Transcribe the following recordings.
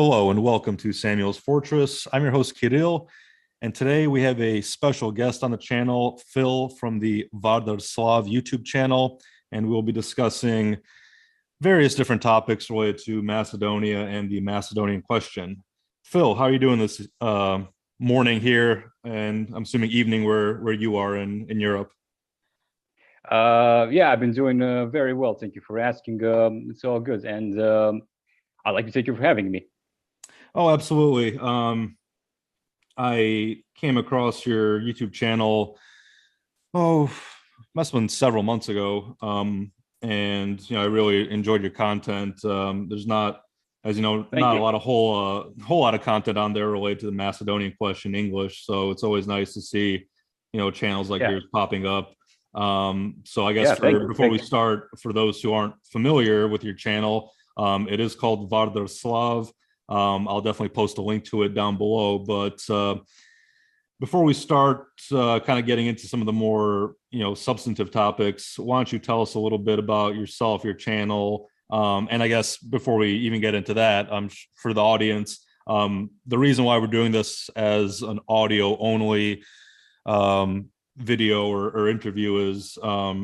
Hello and welcome to Samuel's Fortress. I'm your host, Kirill, and today we have a special guest on the channel, Phil from the VardarSlav YouTube channel, and we'll be discussing various different topics related to Macedonia and the Macedonian question. Phil, how are you doing this morning here, and I'm assuming evening where you are in Europe? Yeah, I've been doing very well. Thank you for asking. It's all good, and I'd like to thank you for having me. Oh, absolutely. I came across your YouTube channel, must have been several months ago. And I really enjoyed your content. There's not, as you know, Thank not a you. lot of whole lot of content on there related to the Macedonian question in English. So it's always nice to see, channels like Yeah, yours popping up. So I guess yeah, thank you. before Thank we you. start, for those who aren't familiar with your channel, it is called VardarSlav. I'll definitely post a link to it down below. But before we start kind of getting into some of the more, substantive topics, why don't you tell us a little bit about yourself, your channel, and I guess before we even get into that, for the audience, the reason why we're doing this as an audio only video or interview is,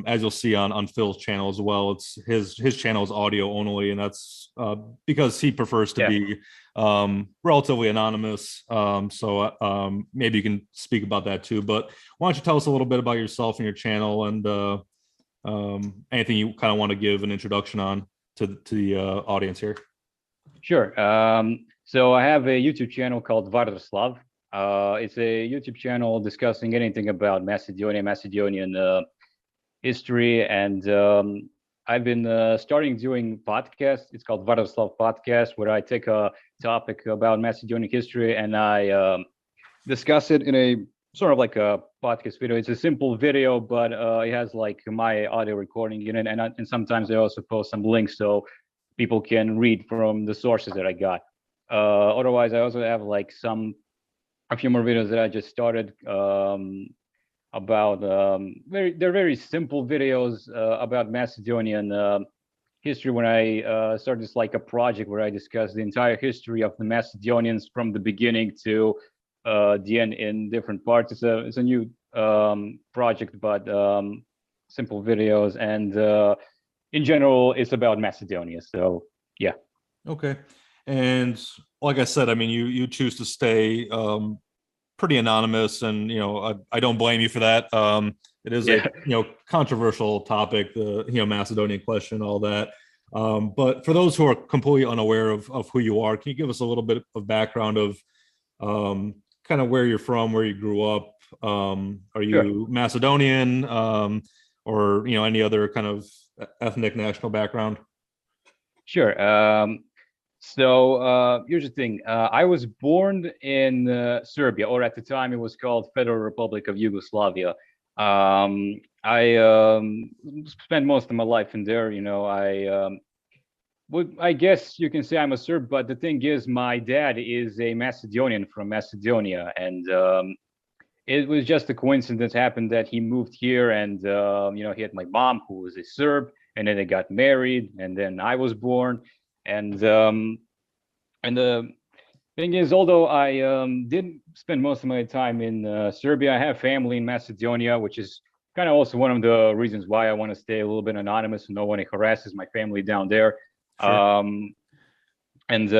as you'll see on Phil's channel as well, it's his channel is audio only, and that's because he prefers to Yeah, be relatively anonymous. So maybe you can speak about that too. But why don't you tell us a little bit about yourself and your channel, and anything you kind of want to give an introduction on to the audience here? sure. So I have a YouTube channel called VardarSlav. It's a YouTube channel discussing anything about Macedonian history, and I've been starting doing podcasts. It's called VardarSlav Podcast, where I take a topic about Macedonian history and I discuss it in a sort of like a podcast video. It's a simple video, but it has like my audio recording in it, and sometimes I also post some links so people can read from the sources that I got. Otherwise, I also have like a few more videos that I just started about they're very simple videos about Macedonian history. When I started this like a project where I discuss the entire history of the Macedonians from the beginning to the end in different parts. It's a new project, but simple videos, and in general, it's about Macedonia. So yeah. Okay. And like I said, I mean, you choose to stay pretty anonymous, and I don't blame you for that. It is a Yeah. controversial topic, the Macedonian question, all that. But for those who are completely unaware of who you are, can you give us a little bit of background of kind of where you're from, where you grew up? Are Sure. you Macedonian, or any other kind of ethnic national background? Sure. So here's the thing. I was born in Serbia, or at the time it was called Federal Republic of Yugoslavia. I spent most of my life in there. I guess you can say I'm a Serb, but the thing is, my dad is a Macedonian from Macedonia, and it was just a coincidence happened that he moved here, and he had my mom who was a Serb, and then they got married, and then I was born, and the thing is, although I didn't spend most of my time in Serbia, I have family in Macedonia, which is kind of also one of the reasons why I want to stay a little bit anonymous, and no one harasses my family down there. Sure. And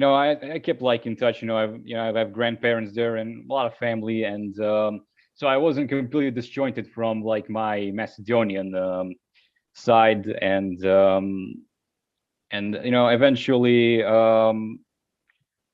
I kept like in touch. I have grandparents there and a lot of family, and so I wasn't completely disjointed from like my Macedonian side, and eventually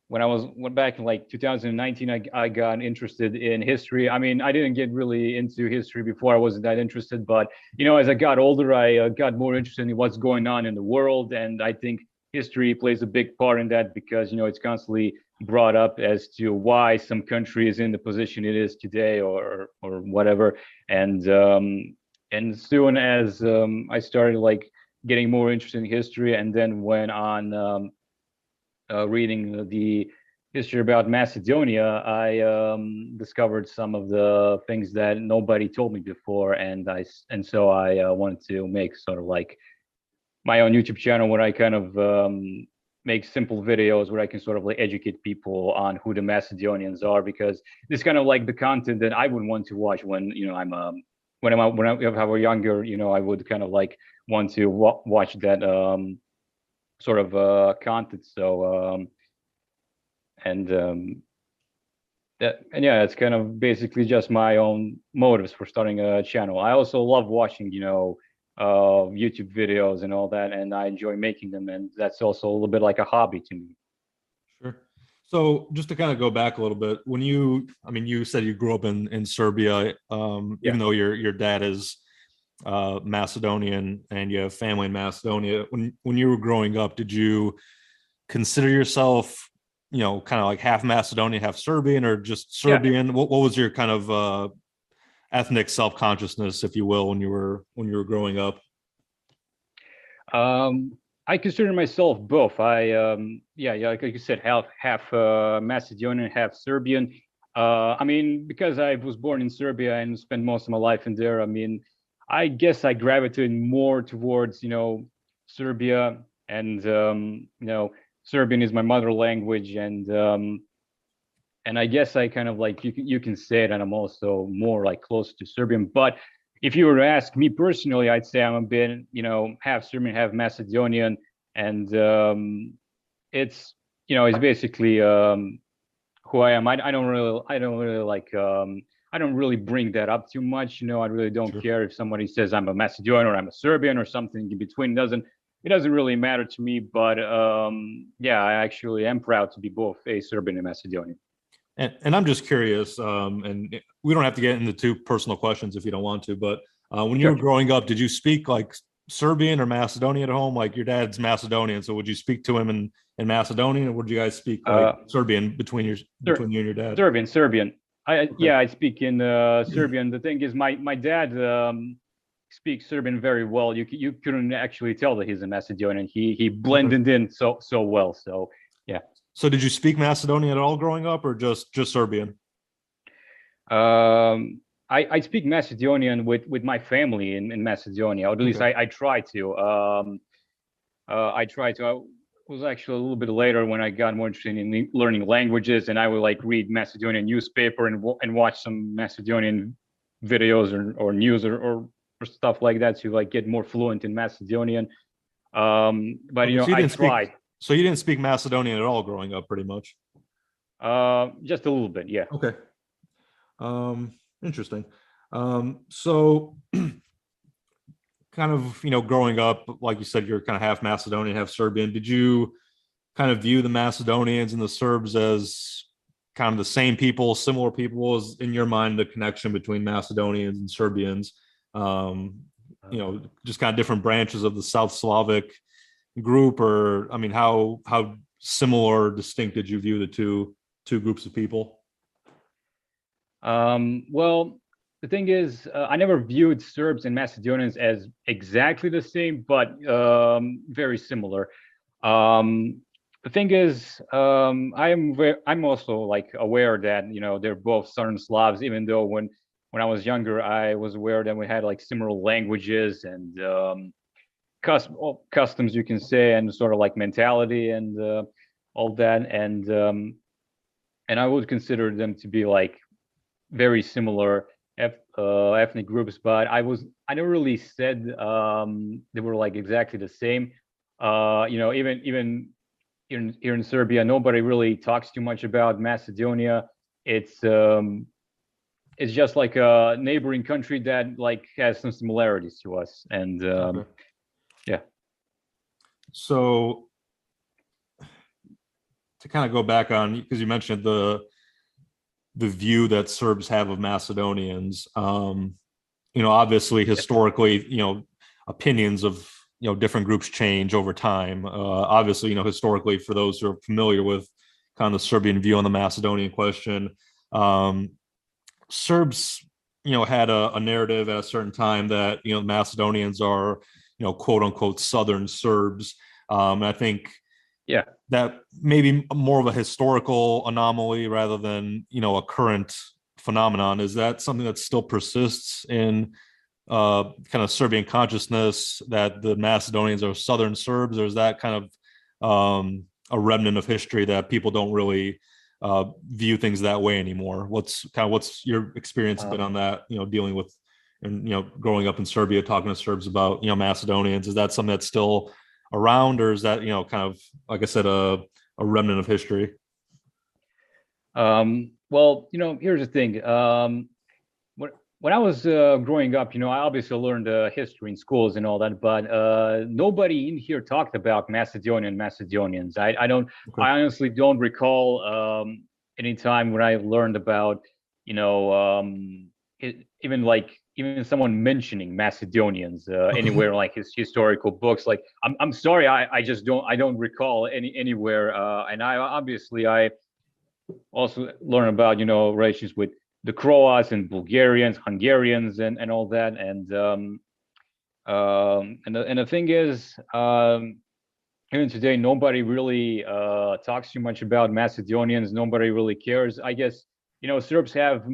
when I went back in like 2019, I got interested in history. I mean, I didn't get really into history before. I wasn't that interested, but as I got older, I got more interested in what's going on in the world, and I think history plays a big part in that because it's constantly brought up as to why some country is in the position it is today, or whatever. And soon as I started like getting more interested in history, and then went on reading the history about Macedonia, I discovered some of the things that nobody told me before, and so I wanted to make sort of like my own YouTube channel where I kind of make simple videos where I can sort of like educate people on who the Macedonians are, because this kind of like the content that I would want to watch when when I younger, I would kind of like want to watch that sort of content. So and yeah, it's kind of basically just my own motives for starting a channel. I also love watching, YouTube videos and all that, and I enjoy making them, and that's also a little bit like a hobby to me. Sure. So just to kind of go back a little bit, you said you grew up in Serbia, Yeah. even though your dad is Macedonian and you have family in Macedonia. When you were growing up, did you consider yourself, kind of like half Macedonian, half Serbian, or just Serbian? Yeah. What was your kind of ethnic self-consciousness, if you will, when you were growing up? I consider myself both. Yeah, like you said, half Macedonian, half Serbian. Because I was born in Serbia and spent most of my life in there. I guess I gravitated more towards, Serbia, and Serbian is my mother language, and I guess I kind of like you can say it, and I'm also more like close to Serbian. But if you were to ask me personally, I'd say I'm a bit, half Serbian, half Macedonian, and it's basically who I am. I don't really bring that up too much. I really don't Sure. care if somebody says I'm a Macedonian or I'm a Serbian or something in between. It doesn't really matter to me. But yeah, I actually am proud to be both a Serbian and Macedonian. And I'm just curious, and we don't have to get into too personal questions if you don't want to, but when you were Sure. growing up, did you speak like Serbian or Macedonian at home? Like your dad's Macedonian, so would you speak to him in Macedonian, or would you guys speak like Serbian between you and your dad? Serbian. Okay. I speak in Serbian. The thing is, my dad speaks Serbian very well. You couldn't actually tell that he's a Macedonian. He blended in so well. So yeah. So did you speak Macedonian at all growing up, or just Serbian? I speak Macedonian with my family in Macedonia, or at least Okay. I try to. I try to. I was actually a little bit later when I got more interested in learning languages, and I would like read Macedonian newspaper and watch some Macedonian videos or news or stuff like that to like get more fluent in Macedonian. But Okay, so I tried. So you didn't speak Macedonian at all growing up, pretty much. Just a little bit, yeah. Okay. Interesting. So kind of, growing up, like you said, you're kind of half Macedonian, half Serbian. Did you kind of view the Macedonians and the Serbs as kind of the same people, similar people? Was in your mind the connection between Macedonians and Serbians? Just kind of different branches of the South Slavic group, or how similar or distinct did you view the two groups of people? Well, the thing is, I never viewed Serbs and Macedonians as exactly the same, but very similar. The thing is, I'm also like aware that they're both Southern Slavs, even though when I was younger, I was aware that we had like similar languages and customs, you can say, and sort of like mentality and all that, and I would consider them to be like very similar ethnic groups, but I never really said they were like exactly the same. Even here in Serbia, nobody really talks too much about Macedonia. It's just like a neighboring country that like has some similarities to us, and Okay. yeah. So to kind of go back on, because you mentioned the view that Serbs have of Macedonians, obviously historically, opinions of different groups change over time. Obviously, historically, for those who are familiar with kind of the Serbian view on the Macedonian question, Serbs, had a narrative at a certain time that Macedonians are, quote unquote Southern Serbs. And I think Yeah. that maybe more of a historical anomaly rather than a current phenomenon. Is that something that still persists in kind of Serbian consciousness, that the Macedonians are Southern Serbs, or is that kind of a remnant of history that people don't really view things that way anymore. What's your experience been on that? Dealing with and growing up in Serbia, talking to Serbs about Macedonians. Is that something that's still around, or is that kind of, like I said, a remnant of history? Well, here's the thing. When I was growing up, I obviously learned history in schools and all that, but nobody in here talked about Macedonians. Okay. I honestly don't recall any time when I learned about, even someone mentioning Macedonians anywhere like his historical books. Like, I'm sorry, I don't recall anywhere. And I also learn about relations with the Croats and Bulgarians, Hungarians, and all that. And the thing is, even today, nobody really talks too much about Macedonians. Nobody really cares. I guess Serbs have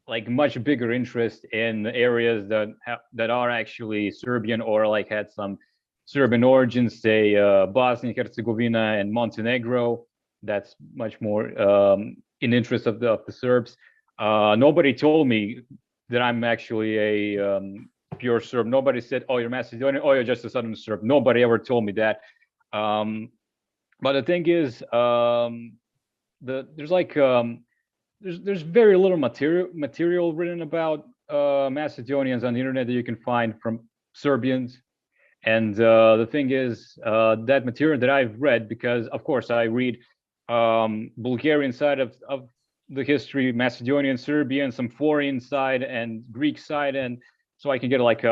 like much bigger interest in areas that are actually Serbian or like had some Serbian origins, say Bosnia and Herzegovina and Montenegro. That's much more in interest of the Serbs. Nobody told me that I'm actually a pure Serb. Nobody said, "Oh, you're Macedonian. Oh, you're just a Southern Serb." Nobody ever told me that. But the thing is, there's like there's very little material written about Macedonians on the internet that you can find from Serbians. And the thing is, that material that I've read, because of course I read Bulgarian side of the history, Macedonian, Serbian, some Florian side and Greek side, and so I can get like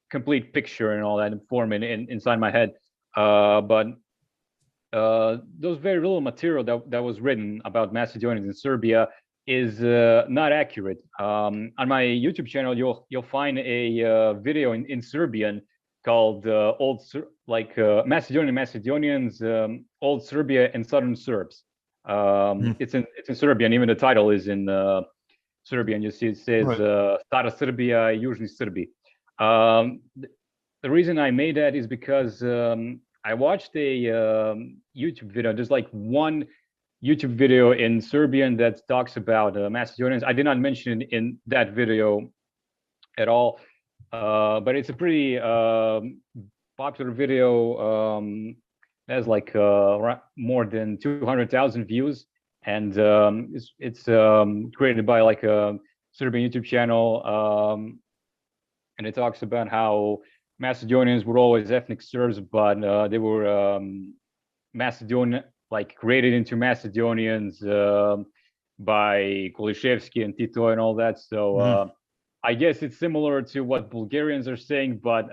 complete picture and all that and form inside my head. But those very little material that was written about Macedonians in Serbia is not accurate. On my YouTube channel, you'll find a video in Serbian called Macedonians, Old Serbia and Southern Serbs. It's in Serbian. Even the title is in Serbian. You see, it says Right. Stara Srbija, Južni Srbi. The reason I made that is because I watched a YouTube video. There's like one YouTube video in Serbian that talks about Macedonians. I did not mention it in that video at all, but it's a pretty popular video. Has like more than 200,000 views, and it's created by like a Serbian YouTube channel, and it talks about how Macedonians were always ethnic Serbs, but they were Macedonian, like created into Macedonians by Kulishevsky and Tito and all that. So I guess it's similar to what Bulgarians are saying, but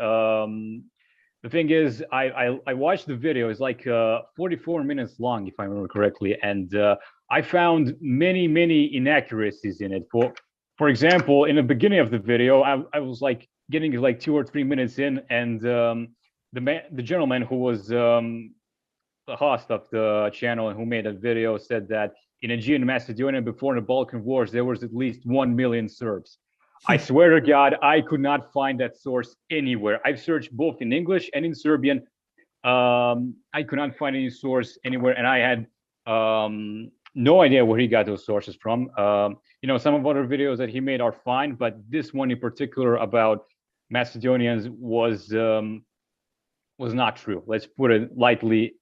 the thing is, I watched the video. It's like 44 minutes long, if I remember correctly, and I found many inaccuracies in it. For example, in the beginning of the video, I was like getting like 2 or 3 minutes in, and the gentleman who was the host of the channel and who made that video said that in Aegean and Macedonia before the Balkan Wars, there was at least 1 million Serbs. I swear to God, I could not find that source anywhere. I've searched both in English and in Serbian. I could not find any source anywhere, and I had no idea where he got those sources from. Some of other videos that he made are fine, but this one in particular about Macedonians was not true. Let's put it lightly,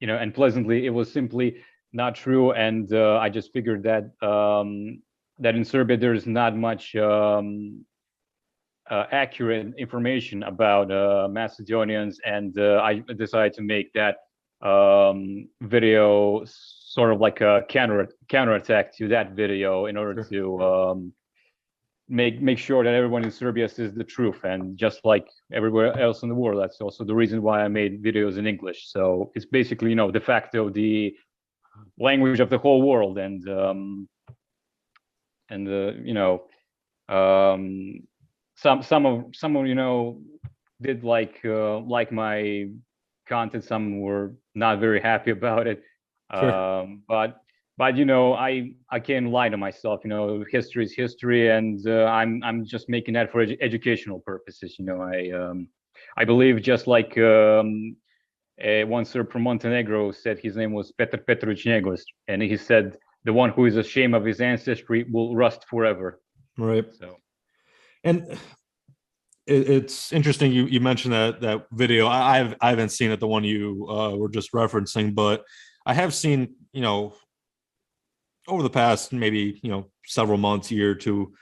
and pleasantly. It was simply not true, and I just figured that that in Serbia there's not much accurate information about Macedonians, and I decided to make that video sort of like a counterattack to that video in order to make sure that everyone in Serbia says the truth. And just like everywhere else in the world, that's also the reason why I made videos in English. So it's basically, de facto the language of the whole world. And some did like my content. Some were not very happy about it. Sure. But I can't lie to myself. History is history, and I'm just making that for educational purposes. I believe just like one Serb from Montenegro said his name was Petar Petrović Njegoš, and he said the one who is ashamed of his ancestry will rust forever. Right. So, and it's interesting you mentioned that video. I haven't seen it, the one you were just referencing, but I have seen, over the past maybe several months, year or two,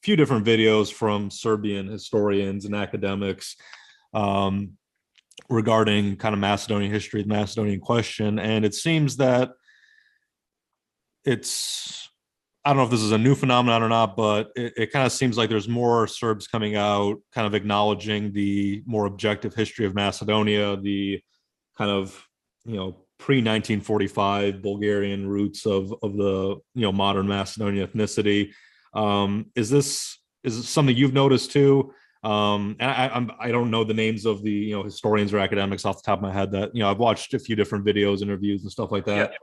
few different videos from Serbian historians and academics regarding kind of Macedonian history, the Macedonian question, and it seems that I don't know if this is a new phenomenon or not, but it kind of seems like there's more Serbs coming out, kind of acknowledging the more objective history of Macedonia, the kind of, pre-1945 Bulgarian roots of the, modern Macedonian ethnicity. Is this something you've noticed too? And I don't know the names of the, historians or academics off the top of my head that, I've watched a few different videos, interviews and stuff like that. Yeah.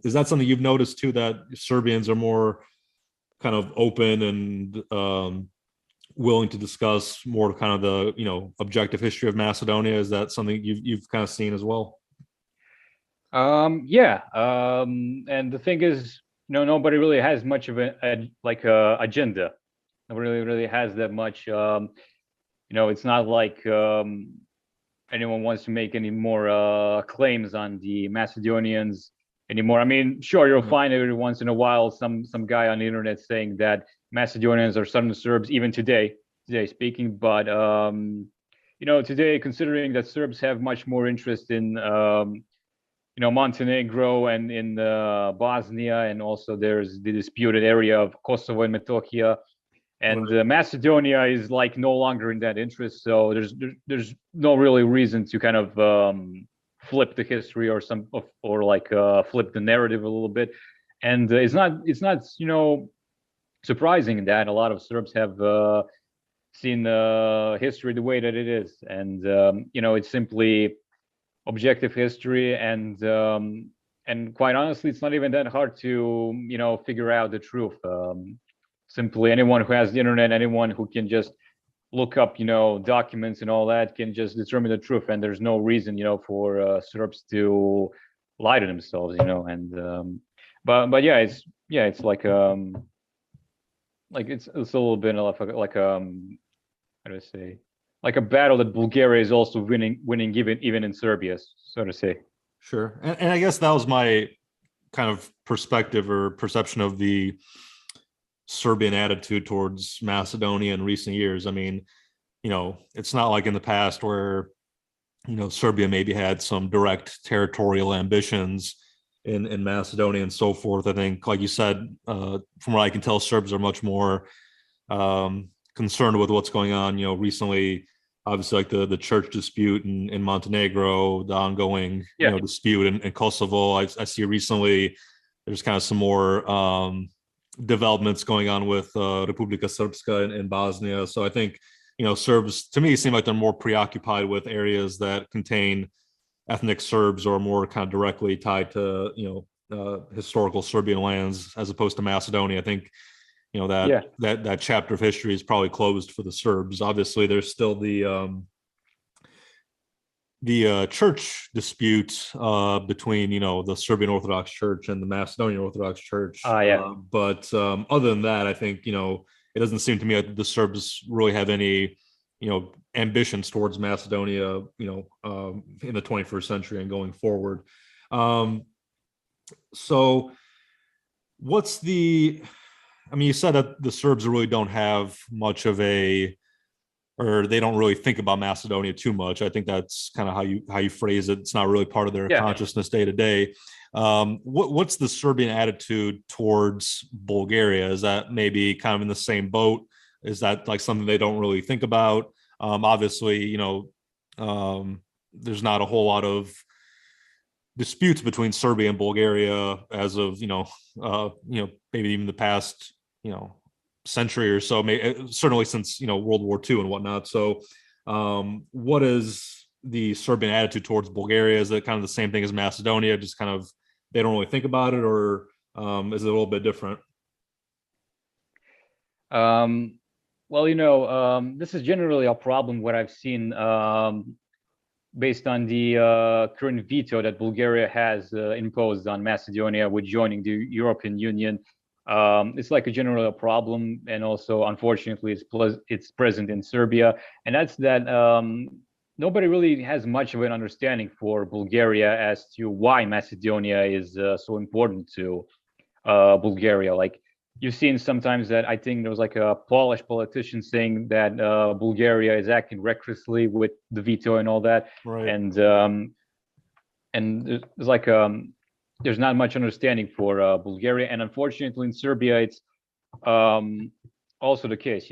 Is that something you've noticed too, that Serbians are more kind of open and willing to discuss more kind of the, objective history of Macedonia? Is that something you've kind of seen as well? Yeah. And the thing is, nobody really has much of a agenda. Nobody really has that much. It's not like anyone wants to make any more claims on the Macedonians anymore. I mean, sure, you'll find every once in a while some guy on the internet saying that Macedonians are Southern Serbs, even today speaking. But today, considering that Serbs have much more interest in Montenegro and in Bosnia, and also there's the disputed area of Kosovo and Metohija, and Macedonia is like no longer in that interest. So there's no really reason to kind of flip the history or flip the narrative a little bit. And it's not surprising that a lot of Serbs have seen history the way that it is, and it's simply objective history, and quite honestly, it's not even that hard to figure out the truth. Simply anyone who has the internet, anyone who can just look up documents and all that, can just determine the truth, and there's no reason for Serbs to lie to themselves, and but yeah, it's like it's a little bit like how do I say, like a battle that Bulgaria is also winning even in Serbia, so to say. Sure. And I guess that was my kind of perspective or perception of the Serbian attitude towards Macedonia in recent years. I mean, it's not like in the past where, Serbia maybe had some direct territorial ambitions in Macedonia and so forth. I think, like you said, from what I can tell, Serbs are much more concerned with what's going on, recently, obviously, like the church dispute in Montenegro, the ongoing dispute in Kosovo. I see recently there's kind of some more developments going on with Republika Srpska in Bosnia. So I think Serbs, to me, seem like they're more preoccupied with areas that contain ethnic Serbs or more kind of directly tied to historical Serbian lands, as opposed to Macedonia. I think that chapter of history is probably closed for the Serbs. Obviously, there's still the church dispute between the Serbian Orthodox Church and the Macedonian Orthodox Church. But other than that, I think it doesn't seem to me like the Serbs really have any ambitions towards Macedonia in the 21st century and going forward. So what's you said that the Serbs really don't have much of or they don't really think about Macedonia too much. I think that's kind of how you phrase it. It's not really part of their consciousness day to day. What's the Serbian attitude towards Bulgaria? Is that maybe kind of in the same boat? Is that like something they don't really think about? Obviously, there's not a whole lot of disputes between Serbia and Bulgaria as of maybe even the past century or so, certainly since World War II and whatnot. So what is the Serbian attitude towards Bulgaria? Is it kind of the same thing as Macedonia, just kind of they don't really think about it, or is it a little bit different? Well, this is generally a problem what I've seen based on the current veto that Bulgaria has imposed on Macedonia with joining the European Union. It's like a general problem, and also unfortunately it's present in Serbia, and that's that nobody really has much of an understanding for Bulgaria as to why Macedonia is so important to Bulgaria. Like you've seen sometimes that I think there was like a Polish politician saying that Bulgaria is acting recklessly with the veto and all that, Right. And there's like there's not much understanding for Bulgaria, and unfortunately in Serbia it's also the case.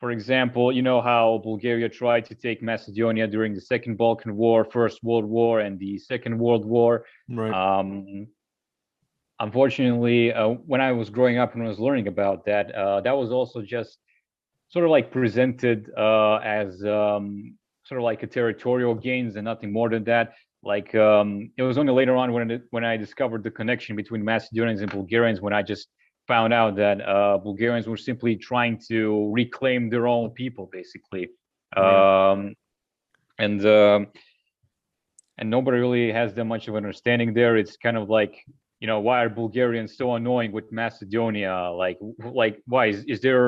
For example, you know how Bulgaria tried to take Macedonia during the Second Balkan War, First World War, and the Second World War. Right. Unfortunately, when I was growing up and I was learning about that, that was also just sort of like presented as sort of like a territorial gains and nothing more than that. Like it was only later on when I discovered the connection between Macedonians and Bulgarians, when I just found out that Bulgarians were simply trying to reclaim their own people, basically. Right. And nobody really has that much of an understanding there. It's kind of like, why are Bulgarians so annoying with Macedonia? Like why is there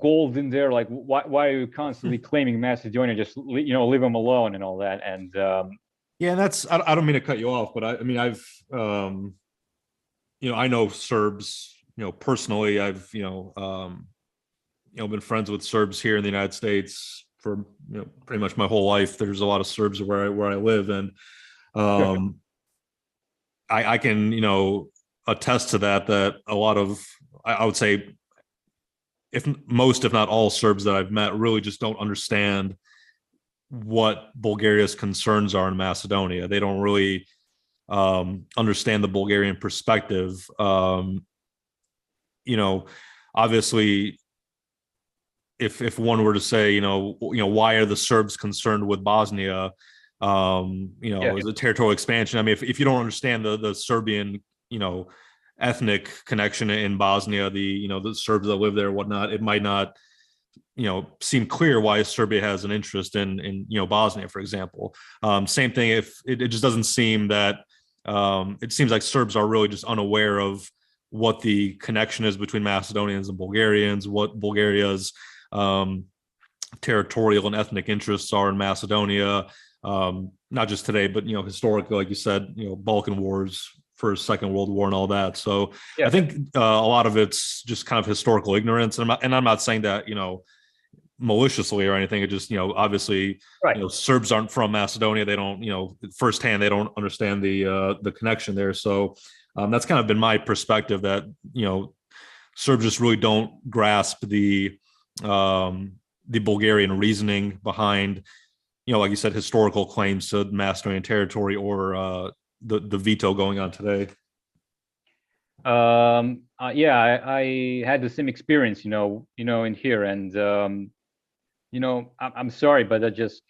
gold in there? Like why are you constantly claiming Macedonia? Just leave them alone and all that. And Yeah, and that's I don't mean to cut you off, but I mean I've I know Serbs, personally. I've been friends with Serbs here in the United States for pretty much my whole life. There's a lot of Serbs where I live, and I can attest to that a lot of, I would say, if not all Serbs that I've met really just don't understand what Bulgaria's concerns are in Macedonia. They don't really understand the Bulgarian perspective. Obviously, if one were to say, why are the Serbs concerned with Bosnia? As a territorial expansion. I mean, if you don't understand the Serbian, ethnic connection in Bosnia, the Serbs that live there, whatnot, it might not, seem clear why Serbia has an interest in Bosnia, for example. Same thing if it just doesn't seem that it seems like Serbs are really just unaware of what the connection is between Macedonians and Bulgarians, what Bulgaria's territorial and ethnic interests are in Macedonia. Not just today, but historically, like you said, Balkan Wars, First, Second World War, and all that. So I think a lot of it's just kind of historical ignorance, and I'm not saying that maliciously or anything. It just obviously Serbs aren't from Macedonia. They don't firsthand, they don't understand the connection there. So that's kind of been my perspective, that Serbs just really don't grasp the Bulgarian reasoning behind like you said, historical claims to Macedonian territory, or the veto going on today. I had the same experience, in here, and I'm sorry, but that just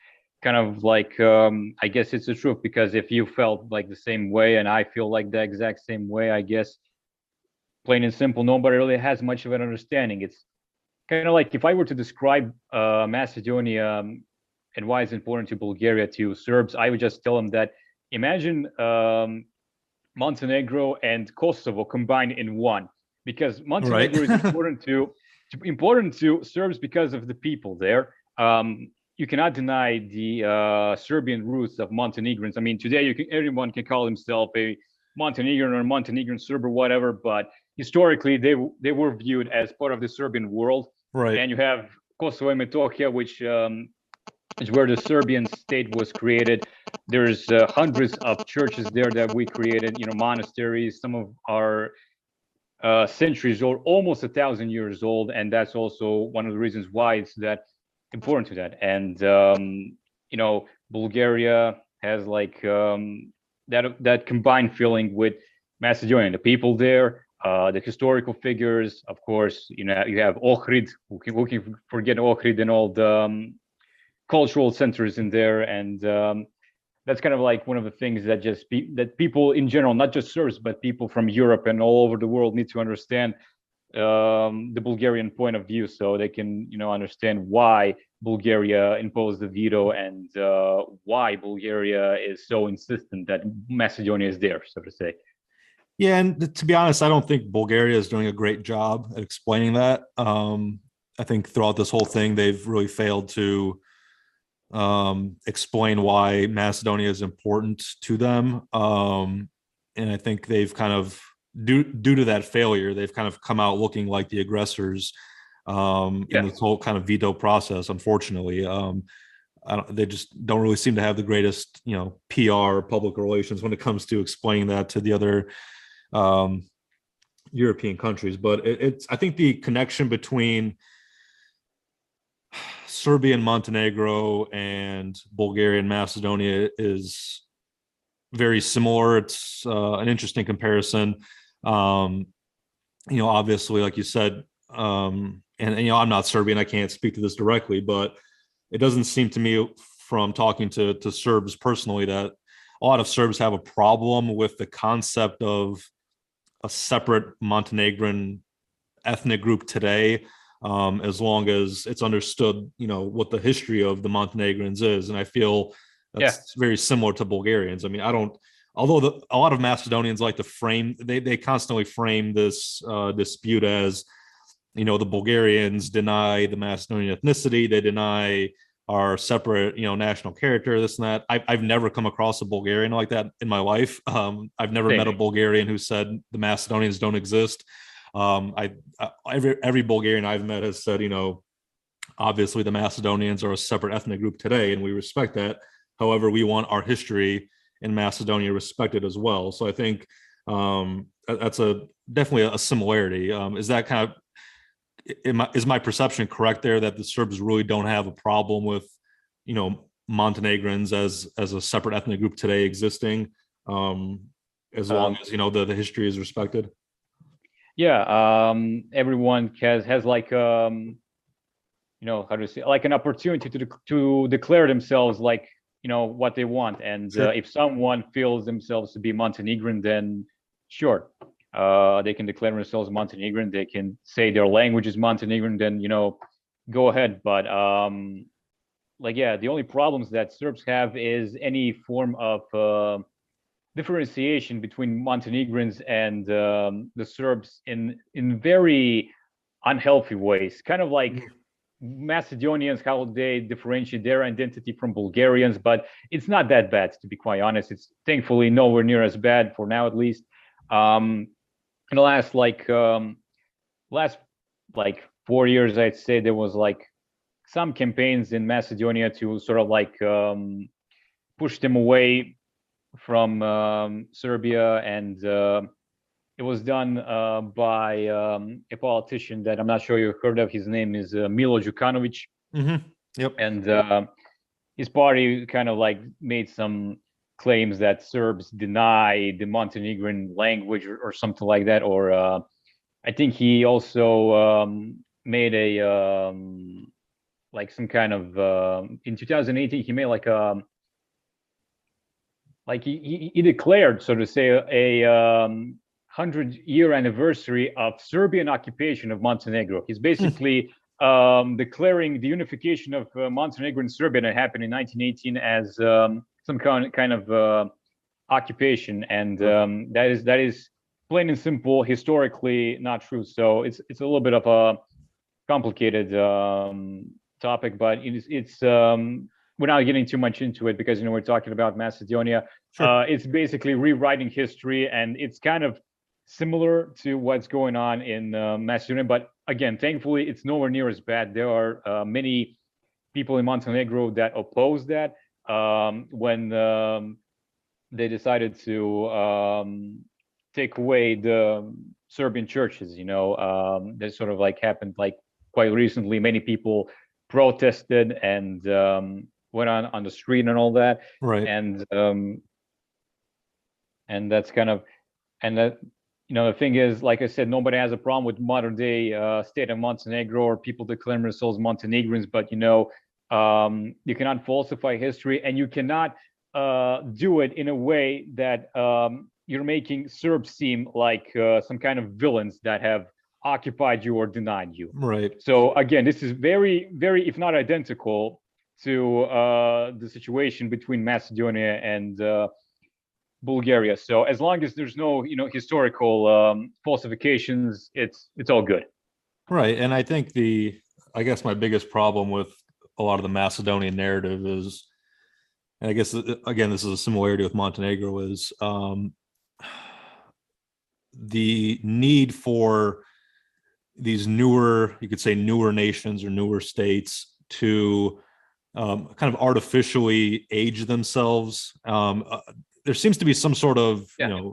kind of like I guess it's the truth, because if you felt like the same way and I feel like the exact same way, I guess plain and simple, nobody really has much of an understanding. It's kind of like if I were to describe Macedonia and why it's important to Bulgaria to Serbs, I would just tell them that imagine Montenegro and Kosovo combined in one, because Montenegro is important to Serbs because of the people there. You cannot deny the Serbian roots of Montenegrins. I mean, today everyone can call himself a Montenegrin or Montenegrin Serb or whatever, but historically they were viewed as part of the Serbian world. Right. And you have Kosovo and Metohija, which is where the Serbian state was created. There's hundreds of churches there that we created, monasteries. Some of our centuries old, almost 1,000 years old, and that's also one of the reasons why it's that important to that. And Bulgaria has like that combined feeling with Macedonia, the people there, the historical figures. Of course, you have Ohrid. Who can forget Ohrid and all the cultural centers in there, and that's kind of like one of the things that that people in general, not just Serbs, but people from Europe and all over the world need to understand. the Bulgarian point of view, so they can, understand why Bulgaria imposed the veto and why Bulgaria is so insistent that Macedonia is there, so to say. Yeah, and to be honest, I don't think Bulgaria is doing a great job at explaining that. I think throughout this whole thing, they've really failed to explain why Macedonia is important to them. And I think they've kind of, due to that failure, they've kind of come out looking like the aggressors in this whole kind of veto process, unfortunately. They just don't really seem to have the greatest, PR, public relations when it comes to explaining that to the other European countries. But I think the connection between Serbia and Montenegro and Bulgaria and Macedonia is very similar. It's an interesting comparison. Obviously, like you said, and I'm not Serbian, I can't speak to this directly, but it doesn't seem to me from talking to Serbs personally that a lot of Serbs have a problem with the concept of a separate Montenegrin ethnic group today, as long as it's understood, what the history of the Montenegrins is. And I feel that's very similar to Bulgarians. I mean, although a lot of Macedonians like to frame, they constantly frame this dispute as, the Bulgarians deny the Macedonian ethnicity, they deny our separate, national character, this and that. I've never come across a Bulgarian like that in my life. I've never met a Bulgarian who said the Macedonians don't exist. Every Bulgarian I've met has said, obviously the Macedonians are a separate ethnic group today, and we respect that. However, we want our history in Macedonia respected as well. So I think that's definitely a similarity. Is that kind of, is my perception correct there, that the Serbs really don't have a problem with, Montenegrins as a separate ethnic group today existing, as long as, the history is respected? Yeah, everyone has like how to say, like an opportunity to declare themselves like, what they want. And sure. If someone feels themselves to be Montenegrin, then sure, they can declare themselves Montenegrin. They can say their language is Montenegrin, then, go ahead. But the only problems that Serbs have is any form of differentiation between Montenegrins and the Serbs in very unhealthy ways, kind of like Macedonians, how they differentiate their identity from Bulgarians. But it's not that bad, to be quite honest. It's thankfully nowhere near as bad for now, at least. In the last 4 years, I'd say there was like some campaigns in Macedonia to sort of like push them away from Serbia, and it was done by a politician that I'm not sure you've heard of. His name is Milo Djukanovic. Mm-hmm. Yep. And his party kind of like made some claims that Serbs deny the Montenegrin language or something like that. Or I think he also made a some kind of in 2018 he made he declared, so to say, a 100-year anniversary of Serbian occupation of Montenegro. He's basically declaring the unification of Montenegro and Serbia that happened in 1918 as some kind of occupation, and that is plain and simple historically not true. So it's a little bit of a complicated topic, but it's we're not getting too much into it because we're talking about Macedonia. Sure. It's basically rewriting history, and it's kind of similar to what's going on in Macedonia. But again, thankfully, it's nowhere near as bad. There are many people in Montenegro that oppose that when they decided to take away the Serbian churches. That sort of like happened like quite recently. Many people protested and went on the street and all that. Right. And that's kind of, and that, the thing is, like I said, nobody has a problem with modern day state of Montenegro or people declaring themselves Montenegrins, but you cannot falsify history, and you cannot do it in a way that you're making Serbs seem like some kind of villains that have occupied you or denied you. Right. So again, this is very, very, if not identical to the situation between Macedonia and Bulgaria. So as long as there's no, historical falsifications, it's all good. Right. And I think I guess my biggest problem with a lot of the Macedonian narrative is, and I guess again, this is a similarity with Montenegro, is the need for these newer, you could say newer nations or newer states to kind of artificially age themselves. There seems to be some sort of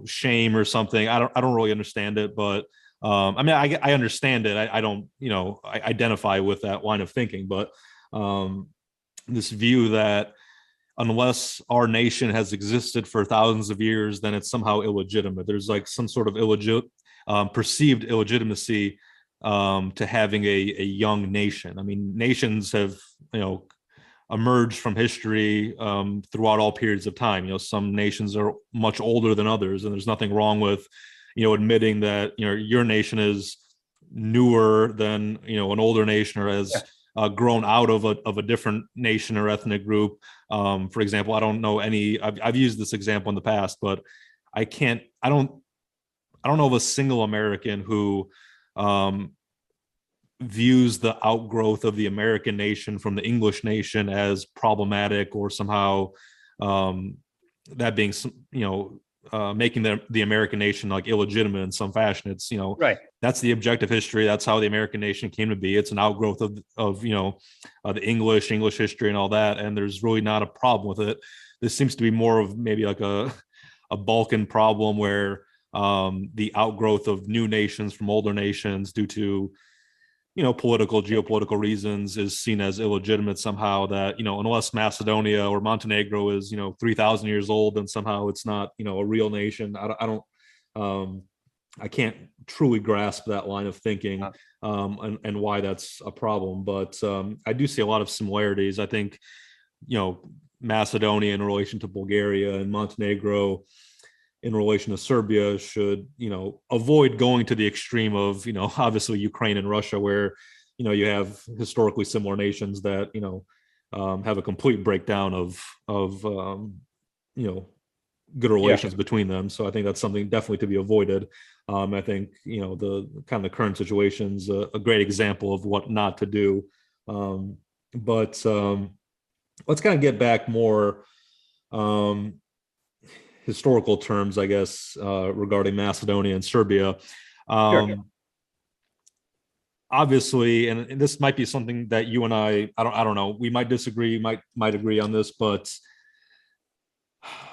shame or something. I don't really understand it, but I mean, I understand it. I don't, I identify with that line of thinking, but this view that unless our nation has existed for thousands of years, then it's somehow illegitimate. There's like some sort of perceived illegitimacy to having a young nation. I mean, nations have, emerged from history throughout all periods of time. Some nations are much older than others, and there's nothing wrong with, admitting that, your nation is newer than, an older nation, or has grown out of a different nation or ethnic group. For example, I don't know I've used this example in the past, but I don't know of a single American who views the outgrowth of the American nation from the English nation as problematic, or somehow that being, making the American nation like illegitimate in some fashion. It's, right. That's the objective history. That's how the American nation came to be. It's an outgrowth of the English history and all that. And there's really not a problem with it. This seems to be more of maybe like a Balkan problem, where the outgrowth of new nations from older nations due to geopolitical reasons is seen as illegitimate somehow. That, unless Macedonia or Montenegro is 3,000 years old, then somehow it's not a real nation. I can't truly grasp that line of thinking, and why that's a problem. But I do see a lot of similarities. I think Macedonia in relation to Bulgaria, and Montenegro in relation to Serbia should, avoid going to the extreme of, obviously Ukraine and Russia, where, you have historically similar nations that, have a complete breakdown of good relations between them. So I think that's something definitely to be avoided. I think, the kind of the current situation's a great example of what not to do. But let's kind of get back more, historical terms, I guess, regarding Macedonia and Serbia. Sure. Obviously, and this might be something that you and I don't know, we might disagree, might agree on this, but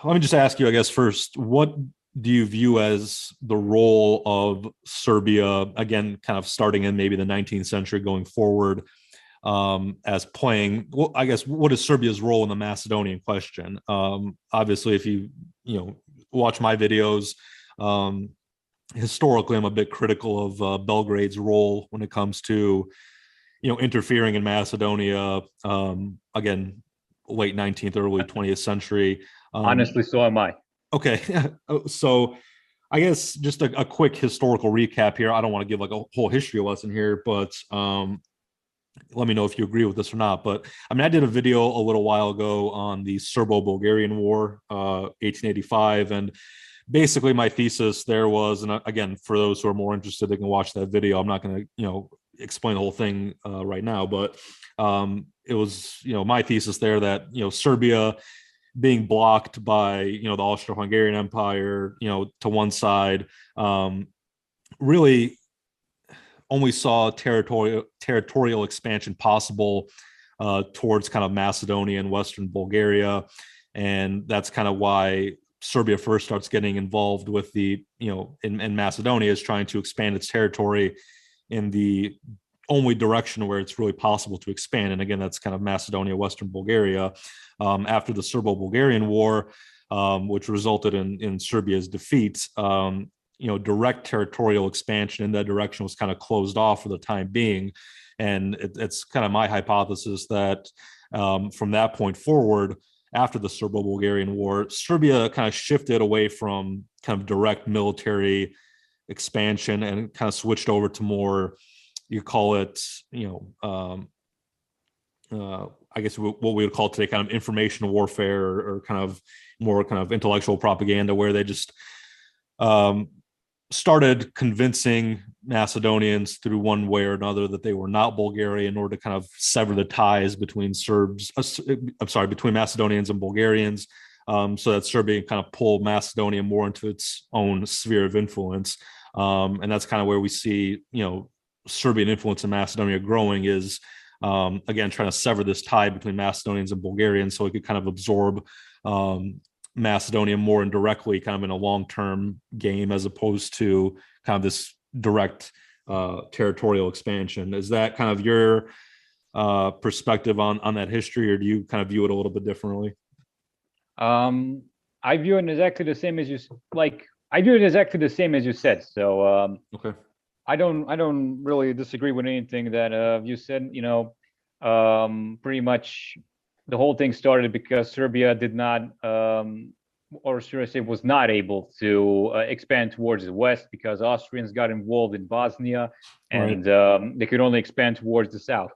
let me just ask you, I guess, first, what do you view as the role of Serbia, again, kind of starting in maybe the 19th century going forward, as playing, well, I guess, what is Serbia's role in the Macedonian question? Obviously, if you watch my videos, historically, I'm a bit critical of Belgrade's role when it comes to, interfering in Macedonia, again, late 19th, early 20th century. Honestly, so am I. Okay. So I guess just a quick historical recap here. I don't want to give like a whole history lesson here, but let me know if you agree with this or not. But I mean, I did a video a little while ago on the Serbo-Bulgarian War, 1885. And basically my thesis there was, and again, for those who are more interested, they can watch that video. I'm not going to, explain the whole thing right now, but it was, my thesis there that, Serbia being blocked by, the Austro-Hungarian Empire, to one side, really only saw territorial expansion possible towards kind of Macedonia and Western Bulgaria. And that's kind of why Serbia first starts getting involved with the, in Macedonia, is trying to expand its territory in the only direction where it's really possible to expand. And again, that's kind of Macedonia, Western Bulgaria. After the Serbo-Bulgarian War, which resulted in Serbia's defeat, direct territorial expansion in that direction was kind of closed off for the time being. And it's kind of my hypothesis that from that point forward, after the Serbo-Bulgarian War, Serbia kind of shifted away from kind of direct military expansion and kind of switched over to more, you call it, I guess what we would call today kind of information warfare, or kind of more kind of intellectual propaganda, where they just started convincing Macedonians through one way or another that they were not Bulgarian, in order to kind of sever the ties between between Macedonians and Bulgarians, so that Serbia kind of pulled Macedonia more into its own sphere of influence. And that's kind of where we see, Serbian influence in Macedonia growing, is again trying to sever this tie between Macedonians and Bulgarians, so it could kind of absorb Macedonia more indirectly, kind of in a long-term game, as opposed to kind of this direct territorial expansion. Is that kind of your perspective on that history, or do you kind of view it a little bit differently? I view it exactly the same as you I view it exactly the same as you said. So Okay. I don't really disagree with anything that you said. Pretty much the whole thing started because Serbia did not, or should I say, was not able to expand towards the west, because Austrians got involved in Bosnia, and they could only expand towards the south.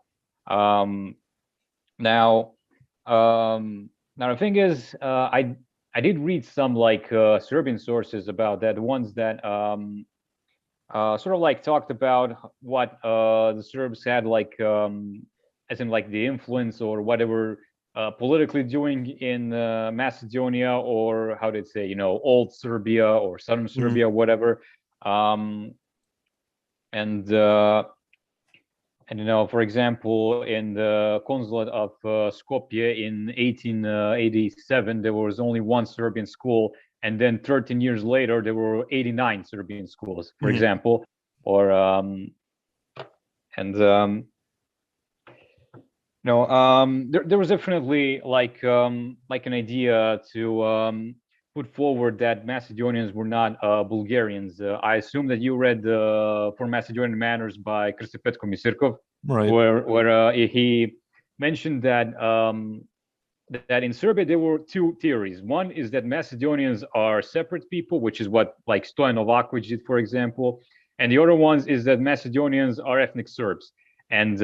Now, the thing is, I did read some Serbian sources about that, the ones that sort of talked about what the Serbs had as in the influence or whatever politically doing in Macedonia, or how did say, old Serbia or southern Serbia, whatever. And for example, in the consulate of Skopje in 1887, there was only one Serbian school, and then 13 years later, there were 89 Serbian schools, for example. Or there was definitely an idea to put forward that Macedonians were not Bulgarians. I assume that you read For Macedonian Manners by Krstipetko Misirkov, Right. where he mentioned that that in Serbia there were two theories. One is that Macedonians are separate people, which is what Stojan Novakovic did, for example, and the other ones is that Macedonians are ethnic Serbs. And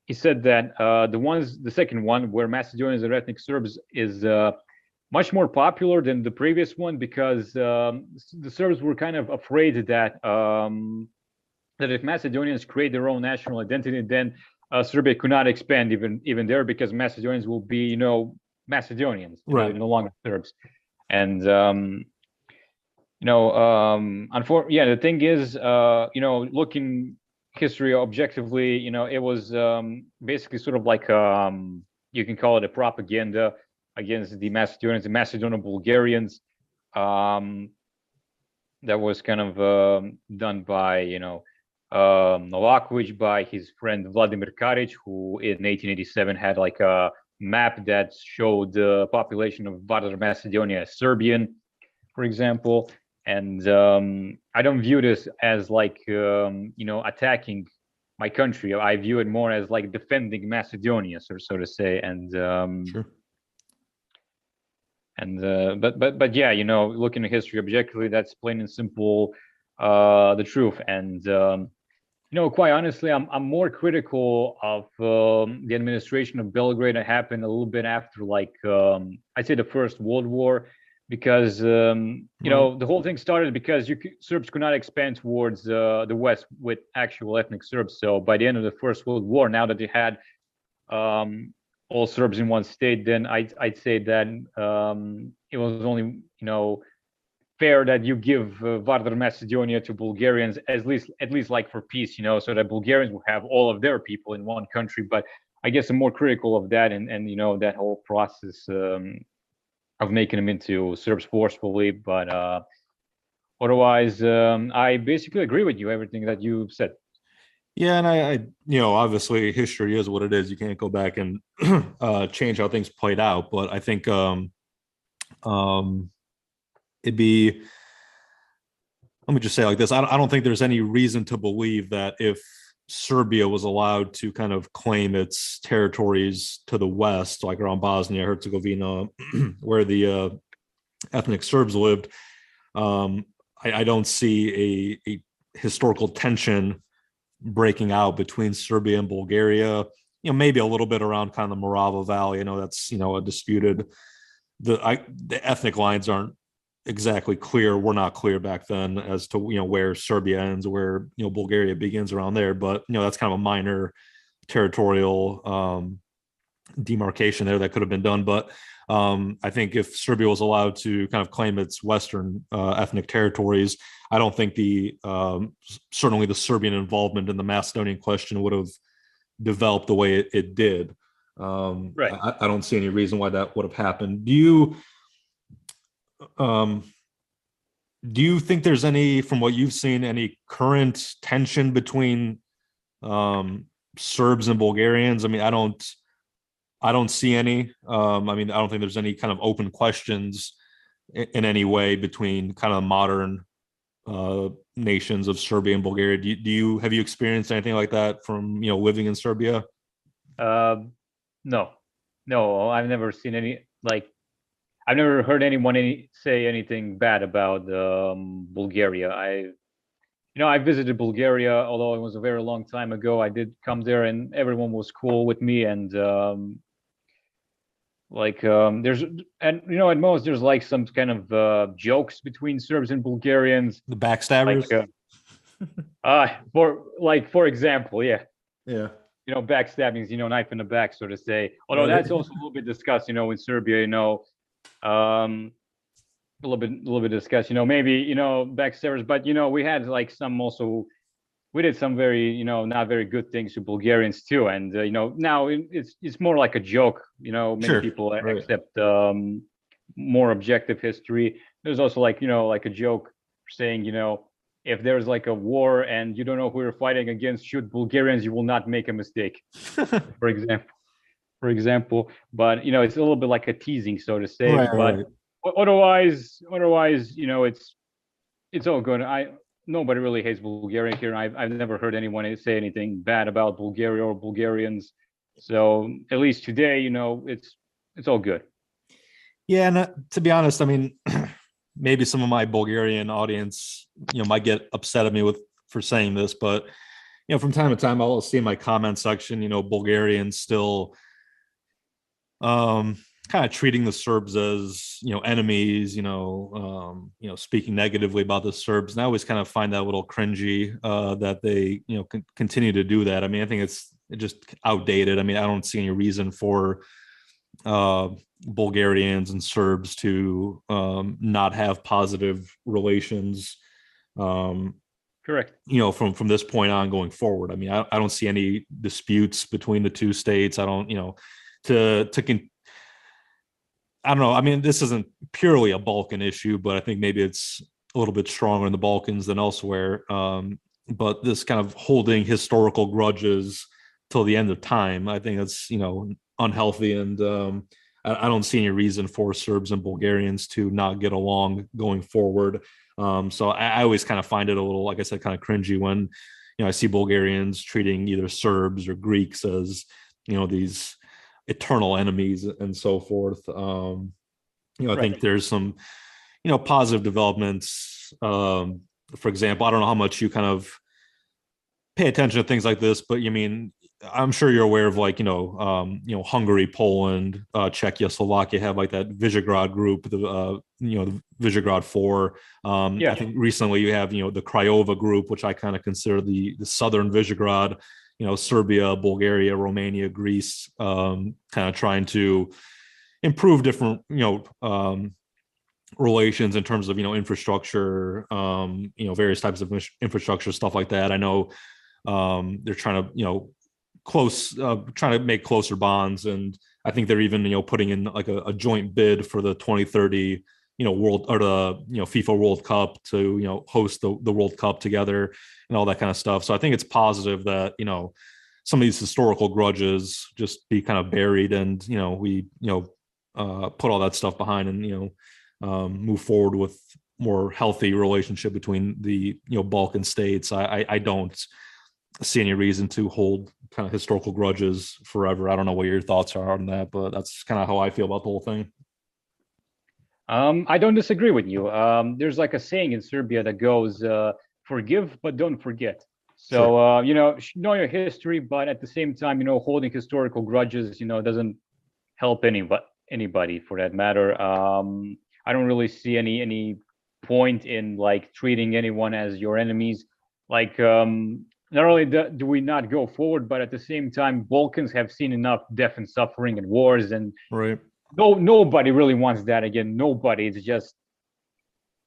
he said that the second one, where Macedonians are ethnic Serbs, is much more popular than the previous one, because the Serbs were kind of afraid that that if Macedonians create their own national identity, then Serbia could not expand even there, because Macedonians will be, Macedonians, no longer Serbs. And the thing is, looking history objectively, it was basically sort of you can call it a propaganda against the Macedonians, the Macedonian Bulgarians, that was kind of done by Novakovic, by his friend Vladimir Karic, who in 1887 had a map that showed the population of Vardar Macedonia as Serbian, for example. And I don't view this as attacking my country. I view it more as defending Macedonia, so to say. And Sure. And but yeah, looking at history objectively, that's plain and simple the truth. And quite honestly, I'm more critical of the administration of Belgrade that happened a little bit after I'd say the First World War, because the whole thing started because Serbs could not expand towards the west with actual ethnic Serbs. So by the end of the First World War, now that they had all Serbs in one state, then I'd say that it was only fair that you give Vardar Macedonia to Bulgarians, at least for peace, so that Bulgarians will have all of their people in one country. But I guess I'm more critical of that, and that whole process of making them into Serbs forcefully. But otherwise, I basically agree with you, everything that you said. Yeah, and I obviously history is what it is. You can't go back and change how things played out. But I think it'd be, let me just say like this: I don't think there's any reason to believe that if Serbia was allowed to kind of claim its territories to the west, like around Bosnia Herzegovina, where the ethnic Serbs lived, I don't see a historical tension breaking out between Serbia and Bulgaria. Maybe a little bit around kind of the Morava Valley. That's a disputed. The ethnic lines aren't exactly clear. We're not clear back then as to where Serbia ends, where Bulgaria begins around there. But that's kind of a minor territorial demarcation there that could have been done. But I think if Serbia was allowed to kind of claim its Western ethnic territories, I don't think certainly the Serbian involvement in the Macedonian question would have developed the way it did. Right. I don't see any reason why that would have happened. Do you think there's any, from what you've seen, any current tension between Serbs and Bulgarians? I mean, I don't see any. I don't think there's any kind of open questions in any way between kind of modern nations of Serbia and Bulgaria. Have you experienced anything like that from living in Serbia? No, I've never seen any, like, I've never heard anyone say anything bad about Bulgaria. I visited Bulgaria, although it was a very long time ago. I did come there, and everyone was cool with me. And at most there's like some kind of jokes between Serbs and Bulgarians. The backstabbers. For example, yeah. Yeah. Backstabbings, knife in the back, so to say. Although that's also a little bit discussed, in Serbia, a little bit discussed, maybe, backstabbers, but, we had like we did some very, not very good things to Bulgarians too. And, now it's more like a joke, many Sure. people Right. accept more objective history. There's also like a joke saying, if there's like a war and you don't know who you're fighting against, shoot Bulgarians, you will not make a mistake, for example. But, it's a little bit like a teasing, so to say. Right, but right. otherwise, it's all good. Nobody really hates Bulgaria here. I've never heard anyone say anything bad about Bulgaria or Bulgarians. So at least today, it's all good. Yeah, and to be honest, maybe some of my Bulgarian audience, might get upset at me for saying this, but from time to time, I'll see in my comment section, Bulgarians still kind of treating the Serbs as enemies, speaking negatively about the Serbs. And I always kind of find that a little cringy that they continue to do that. I think it's just outdated. I don't see any reason for Bulgarians and Serbs to not have positive relations. Correct. From this point on going forward. I don't see any disputes between the two states. I don't, I don't know. This isn't purely a Balkan issue, but I think maybe it's a little bit stronger in the Balkans than elsewhere. But this kind of holding historical grudges till the end of time, I think that's, unhealthy. And I don't see any reason for Serbs and Bulgarians to not get along going forward. So I always kind of find it a little, like I said, kind of cringy when, I see Bulgarians treating either Serbs or Greeks as, these eternal enemies and so forth. I think there's some, positive developments. For example, I don't know how much you kind of pay attention to things like this, but I'm sure you're aware of Hungary, Poland, Czechoslovakia have like that Visegrad group, the Visegrad Four. I think recently you have, the Craiova group, which I kind of consider the Southern Visegrad, Serbia, Bulgaria, Romania, Greece, kind of trying to improve different, relations in terms of, infrastructure, various types of infrastructure, stuff like that. I know they're trying to, trying to make closer bonds. And I think they're even, putting in like a joint bid for the 2030, world or the, FIFA World Cup to, host the World Cup together and all that kind of stuff. So I think it's positive that, some of these historical grudges just be kind of buried and, we, put all that stuff behind and, move forward with more healthy relationship between the, Balkan states. I don't see any reason to hold kind of historical grudges forever. I don't know what your thoughts are on that, but that's kind of how I feel about the whole thing. I don't disagree with you. There's like a saying in Serbia that goes, "Forgive but don't forget." Sure. So know your history, but at the same time, holding historical grudges, doesn't help anybody for that matter. I don't really see any point in like treating anyone as your enemies. Like, not only do we not go forward, but at the same time, Balkans have seen enough death and suffering and wars, and Right. nobody really wants that again. Nobody. It's just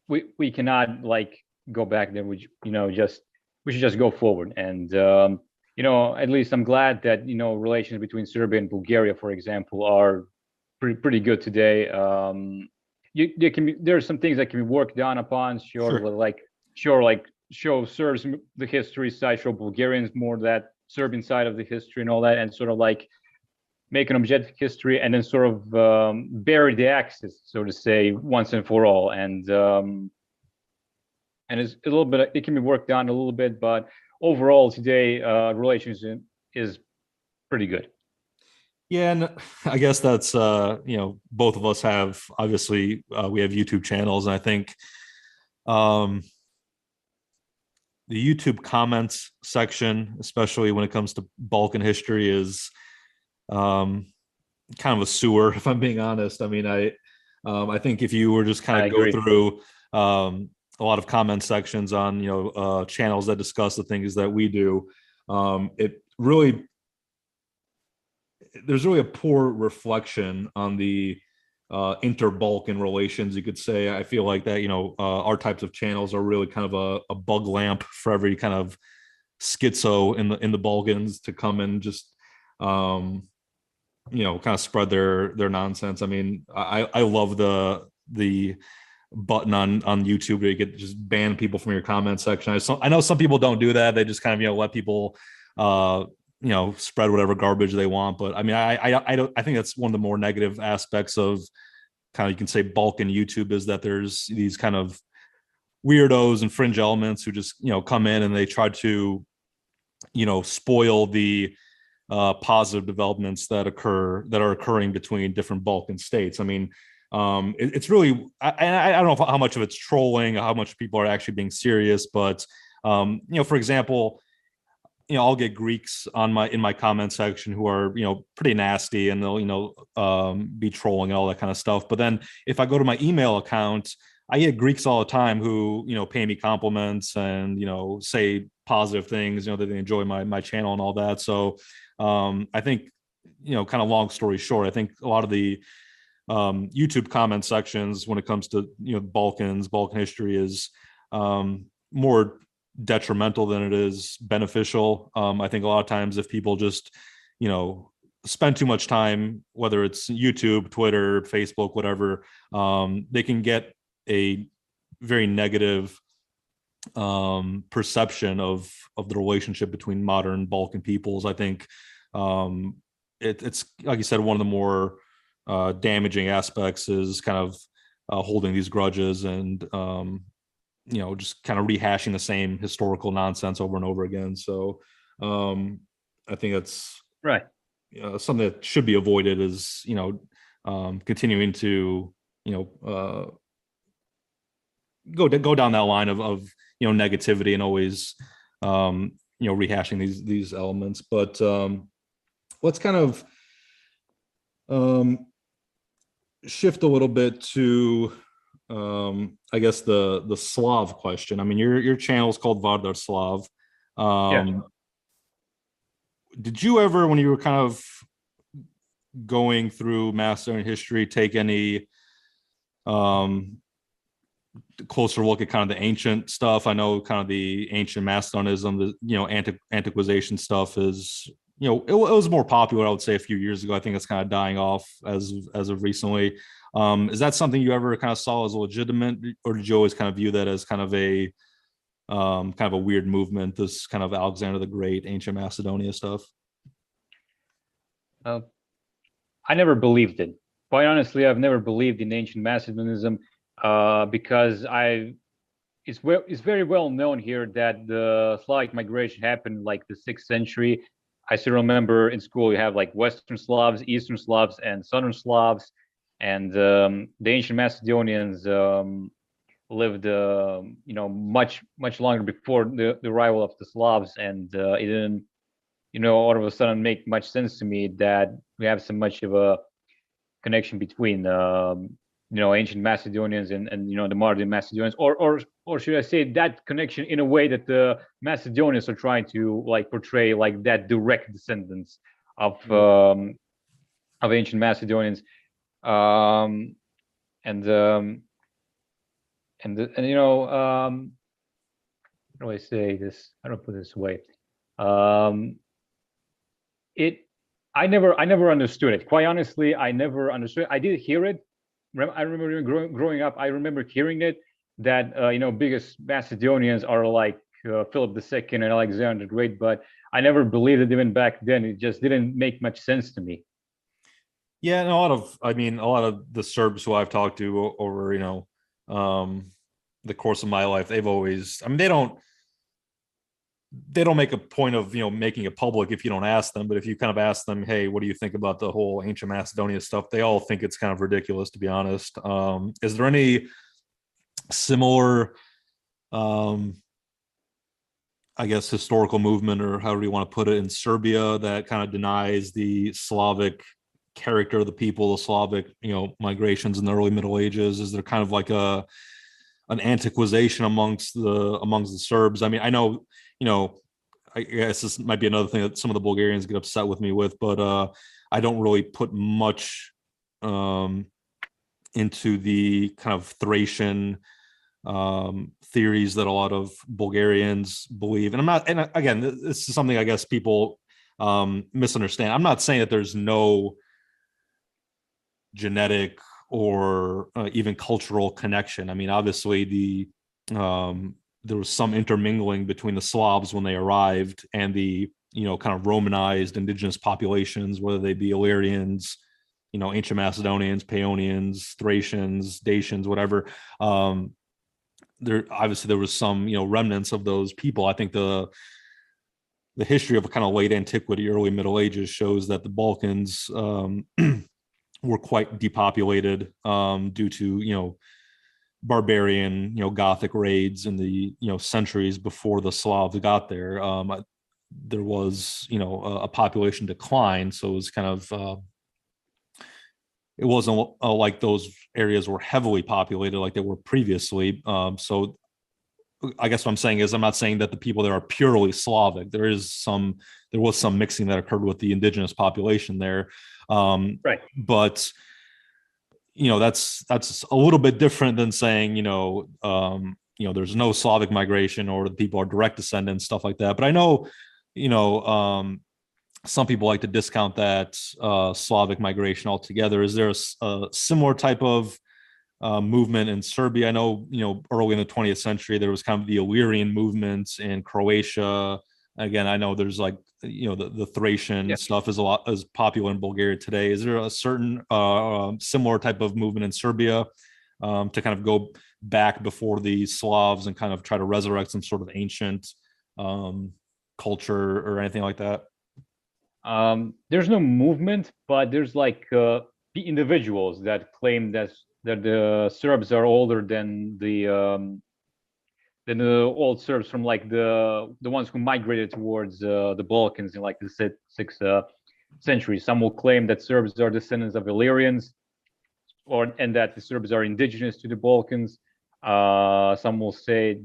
we cannot like go back there. We should just go forward. And at least I'm glad that relations between Serbia and Bulgaria, for example, are pretty good today. There are some things that can be worked on upon. Sure, Sure. like show Serbs the history side, show Bulgarians more that Serbian side of the history and all that, and sort of like make an objective history and then sort of bury the axis, so to say, once and for all. And it's a little bit, it can be worked on a little bit, but overall today, relations is pretty good. Yeah, and I guess that's both of us have obviously we have YouTube channels, and I think um, the YouTube comments section, especially when it comes to Balkan history, is um, kind of a sewer. If I'm being honest, I mean, I think if you were just kind I of go agree. through a lot of comment sections on channels that discuss the things that we do, it really there's really a poor reflection on the inter-Balkan relations, you could say. I feel like that, our types of channels are really kind of a bug lamp for every kind of schizo in the Balkans to come and just kind of spread their nonsense. I mean, I love the button on YouTube where you could just ban people from your comment section. I know some people don't do that. They just kind of let people spread whatever garbage they want. But I mean, I think that's one of the more negative aspects of kind of, you can say, Balkan YouTube, is that there's these kind of weirdos and fringe elements who just come in and they try to spoil the positive developments that are occurring between different Balkan states. I mean, it's really, I don't know how much of it's trolling, how much people are actually being serious, but for example, I'll get Greeks in my comment section who are pretty nasty, and they'll be trolling and all that kind of stuff. But then if I go to my email account, I get Greeks all the time who pay me compliments and say positive things, that they enjoy my channel and all that. So I think kind of long story short, I think a lot of the YouTube comment sections when it comes to Balkan history is more detrimental than it is beneficial. I think a lot of times if people just spend too much time, whether it's YouTube, Twitter, Facebook, whatever, they can get a very negative perception of the relationship between modern Balkan peoples. I think it's like you said, one of the more damaging aspects is kind of holding these grudges and just kind of rehashing the same historical nonsense over and over again. So I think that's Right. something that should be avoided, is continuing to go down that line of negativity and always rehashing these elements. But let's kind of shift a little bit to I guess the Slav question. I mean, your channel is called VardarSlav. Yeah. Did you ever, when you were kind of going through Macedonian history, take any closer look at kind of the ancient stuff? I know kind of the ancient Macedonism, the antiquization stuff is it was more popular, I would say, a few years ago. I think it's kind of dying off as of recently. Is that something you ever kind of saw as legitimate, or did you always kind of view that as kind of a weird movement, this kind of Alexander the Great, ancient Macedonia stuff? Uh, I never believed it. Quite honestly, I've never believed in ancient Macedonism because it's very well known here that the Slavic migration happened like the 6th century. I still remember in school you have like Western Slavs, Eastern Slavs, and Southern Slavs. and the ancient Macedonians lived, much longer before the arrival of the Slavs, and it didn't, all of a sudden make much sense to me that we have so much of a connection between ancient Macedonians and the modern Macedonians, or should I say that connection in a way that the Macedonians are trying to like portray like that direct descendants of ancient Macedonians, um, and how do I say this? How do I put it this way? Um, it I never understood it. Quite honestly, I never understood it. I did hear it. I remember growing up, I remember hearing it that biggest Macedonians are like Philip II and Alexander the Great, but I never believed it even back then. It just didn't make much sense to me. Yeah, and a lot of the Serbs who I've talked to over, the course of my life, they've always, I mean, they don't make a point of, making it public if you don't ask them, but if you kind of ask them, hey, what do you think about the whole ancient Macedonia stuff, they all think it's kind of ridiculous, to be honest. Is there any similar, I guess, historical movement, or however you want to put it, in Serbia that kind of denies the Slavic character of the people, the Slavic, migrations in the early Middle Ages? Is there kind of like an antiquization amongst the Serbs? I mean, I know, I guess this might be another thing that some of the Bulgarians get upset with me with, but I don't really put much into the kind of Thracian theories that a lot of Bulgarians believe. And I'm not, and again, this is something I guess people misunderstand. I'm not saying that there's no genetic or even cultural connection. I mean, obviously there was some intermingling between the Slavs when they arrived and the kind of Romanized indigenous populations, whether they be Illyrians, ancient Macedonians, Paeonians, Thracians, Dacians, whatever. There obviously there was some remnants of those people. I think the history of kind of late antiquity, early Middle Ages shows that the Balkans were quite depopulated due to barbarian Gothic raids in the centuries before the Slavs got there. There was a population decline, so it was kind of it wasn't like those areas were heavily populated like they were previously. So I guess what I'm saying is I'm not saying that the people there are purely Slavic. There was some mixing that occurred with the indigenous population there. Right. But that's a little bit different than saying there's no Slavic migration or the people are direct descendants, stuff like that. But I know some people like to discount that Slavic migration altogether. Is there a similar type of movement in Serbia? I know, early in the 20th century, there was kind of the Illyrian movement in Croatia. Again, I know there's like, the Thracian stuff is a lot as popular in Bulgaria today. Is there a certain similar type of movement in Serbia to kind of go back before the Slavs and kind of try to resurrect some sort of ancient culture or anything like that? There's no movement, but there's like the individuals that claim that the Serbs are older than the old Serbs from like the ones who migrated towards the Balkans in like the sixth century. Some will claim that Serbs are descendants of Illyrians, and that the Serbs are indigenous to the Balkans. Some will say,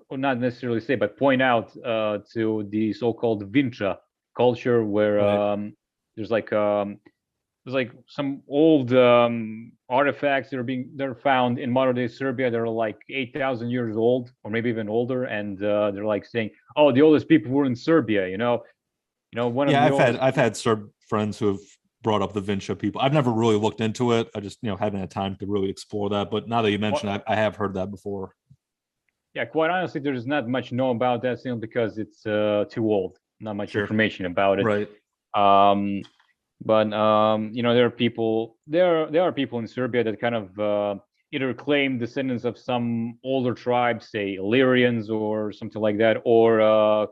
or not necessarily say, but point out to the so-called Vinča culture, where Right. there's like some old artifacts that are found in modern day Serbia that are like 8,000 years old, or maybe even older, and they're like saying, "Oh, the oldest people were in Serbia." One of Yeah, the oldest. I've had Serb friends who have brought up the Vinci people. I've never really looked into it. I just haven't had time to really explore that. But now that you mention it, I have heard that before. Yeah, quite honestly, there's not much know about that still because it's too old. Not much Sure. information about it. Right. Um, but there are people in Serbia that kind of either claim descendants of some older tribes, say Illyrians or something like that, or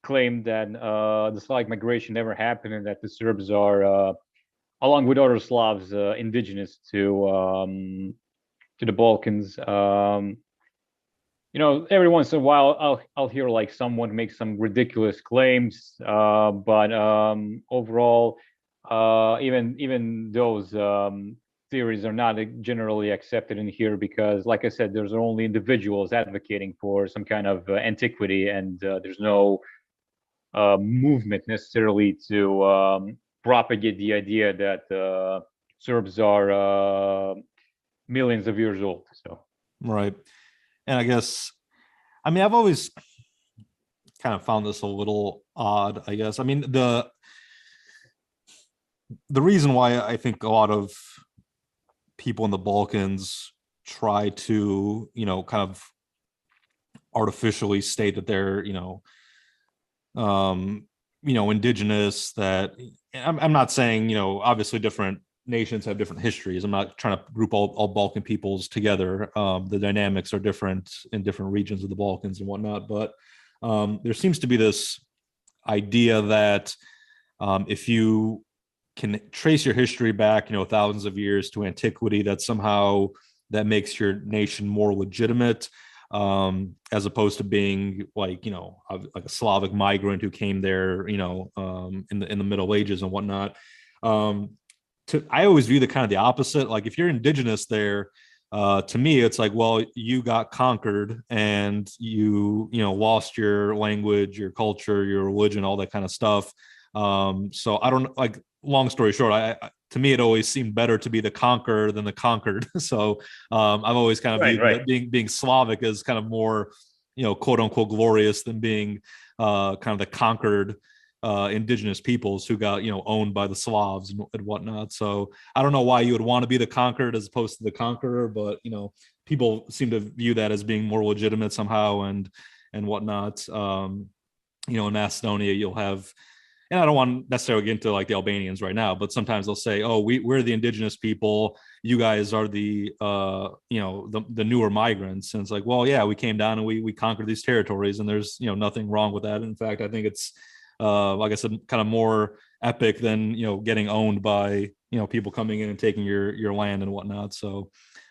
claim that the Slavic migration never happened and that the Serbs are along with other Slavs indigenous to the Balkans. Every once in a while, I'll hear like someone make some ridiculous claims, but overall, even those theories are not generally accepted in here because, like I said, there's only individuals advocating for some kind of antiquity, and there's no movement necessarily to propagate the idea that Serbs are millions of years old. So Right. And I guess, I mean, I've always kind of found this a little odd, I guess. I mean, the reason why I think a lot of people in the Balkans try to, kind of artificially state that they're, indigenous, that I'm not saying, obviously different nations have different histories. I'm not trying to group all Balkan peoples together. The dynamics are different in different regions of the Balkans and whatnot. But there seems to be this idea that if you can trace your history back, thousands of years to antiquity, that somehow that makes your nation more legitimate, as opposed to being like a Slavic migrant who came there, in the Middle Ages and whatnot. I always view the kind of the opposite. Like if you're indigenous there, to me, it's like, well, you got conquered and you lost your language, your culture, your religion, all that kind of stuff. So I don't like. Long story short, to me it always seemed better to be the conqueror than the conquered. So I've always kind of viewed that being Slavic as kind of more, quote unquote, glorious than being kind of the conquered indigenous peoples who got owned by the Slavs and whatnot. So I don't know why you would want to be the conquered as opposed to the conqueror, but people seem to view that as being more legitimate somehow and whatnot. In Macedonia you'll have, and I don't want necessarily get into like the Albanians right now, but sometimes they'll say, "Oh, we're the indigenous people. You guys are the the newer migrants." And it's like, well, yeah, we came down and we conquered these territories, and there's nothing wrong with that. In fact, I think it's like I said, kind of more epic than getting owned by people coming in and taking your land and whatnot. So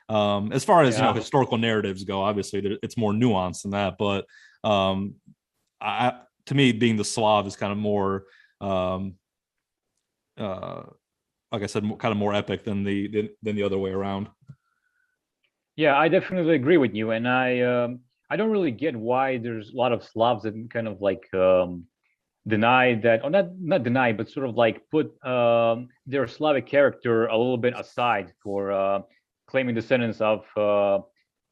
as far as historical narratives go, obviously it's more nuanced than that. But to me, being the Slav is kind of more like I said, kind of more epic than the other way around. Yeah, I definitely agree with you, and I don't really get why there's a lot of Slavs that kind of like deny that, or not deny, but sort of like put their Slavic character a little bit aside for claiming descendants of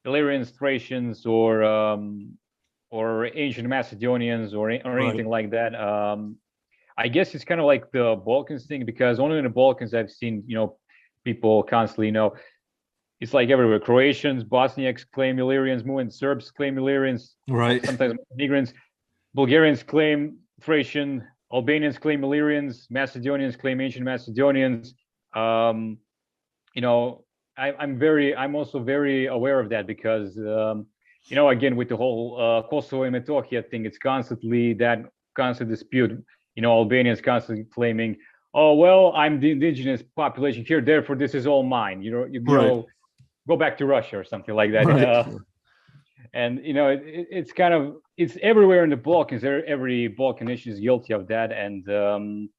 Illyrians, Thracians, or ancient Macedonians, or anything like that. I guess it's kind of like the Balkans thing, because only in the Balkans I've seen, people constantly, it's like everywhere. Croatians, Bosniaks claim Illyrians, Serbs claim Illyrians, right? Sometimes migrants. Bulgarians claim Thracian, Albanians claim Illyrians, Macedonians claim ancient Macedonians. I'm also very aware of that because, again, with the whole Kosovo and Metohija thing, it's constantly that constant dispute. Albanians constantly claiming, "Oh, well, I'm the indigenous population here, therefore this is all mine." Go back to Russia or something like that. Right. And it's everywhere in the Balkans. Every Balkan nation is guilty of that, and I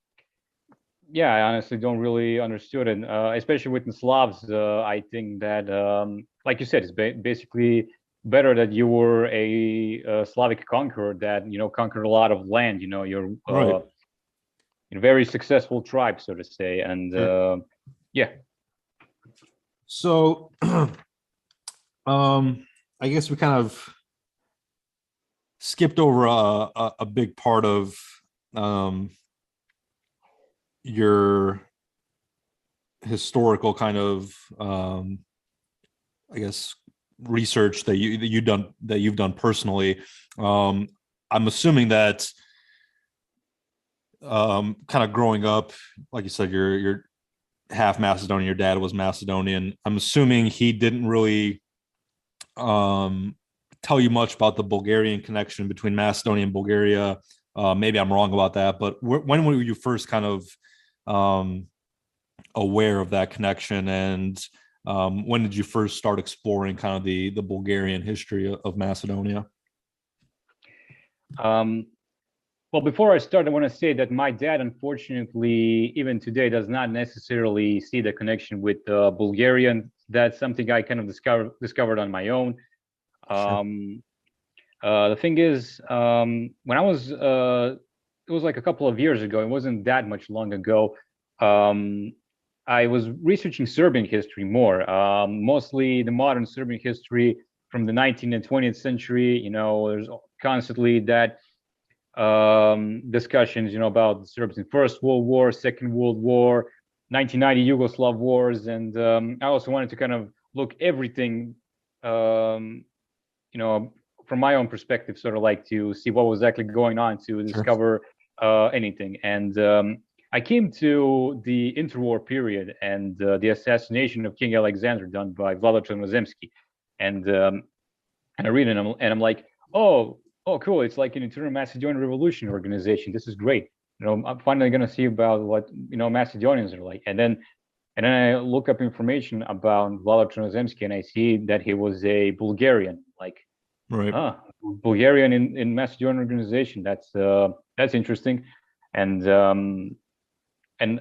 honestly don't really understand it, especially with the Slavs. I think that, like you said, it's basically better that you were a Slavic conqueror that conquered a lot of land. You're right. a very successful tribe, so to say, and yeah. So, I guess we kind of skipped over a big part of your historical kind of, I guess, research that you've done personally. I'm assuming that kind of growing up, like you said, you're half Macedonian, your dad was Macedonian. I'm assuming he didn't really tell you much about the Bulgarian connection between Macedonia and Bulgaria. Maybe I'm wrong about that, but when were you first kind of aware of that connection, and when did you first start exploring kind of the Bulgarian history of Macedonia? Well, before I start, I want to say that my dad, unfortunately, even today, does not necessarily see the connection with Bulgarian. That's something I kind of discovered on my own. Sure. The thing is, when I was, it was like a couple of years ago. It wasn't that much long ago. Um, I was researching Serbian history more, mostly the modern Serbian history from the 19th and 20th century. There's constantly that discussions, about the Serbs in First World War, Second World War, 1990 Yugoslav wars, and I also wanted to kind of look everything, um, from my own perspective, sort of like to see what was actually going on, to Sure. discover anything. And I came to the interwar period and the assassination of King Alexander done by Vladimir, and I read it and I'm like, oh, cool! It's like an internal Macedonian revolution organization. This is great. I'm finally gonna see about what Macedonians are like, and then I look up information about Vladimir and I see that he was a Bulgarian. Like, Right. Bulgarian in Macedonian organization. That's interesting, and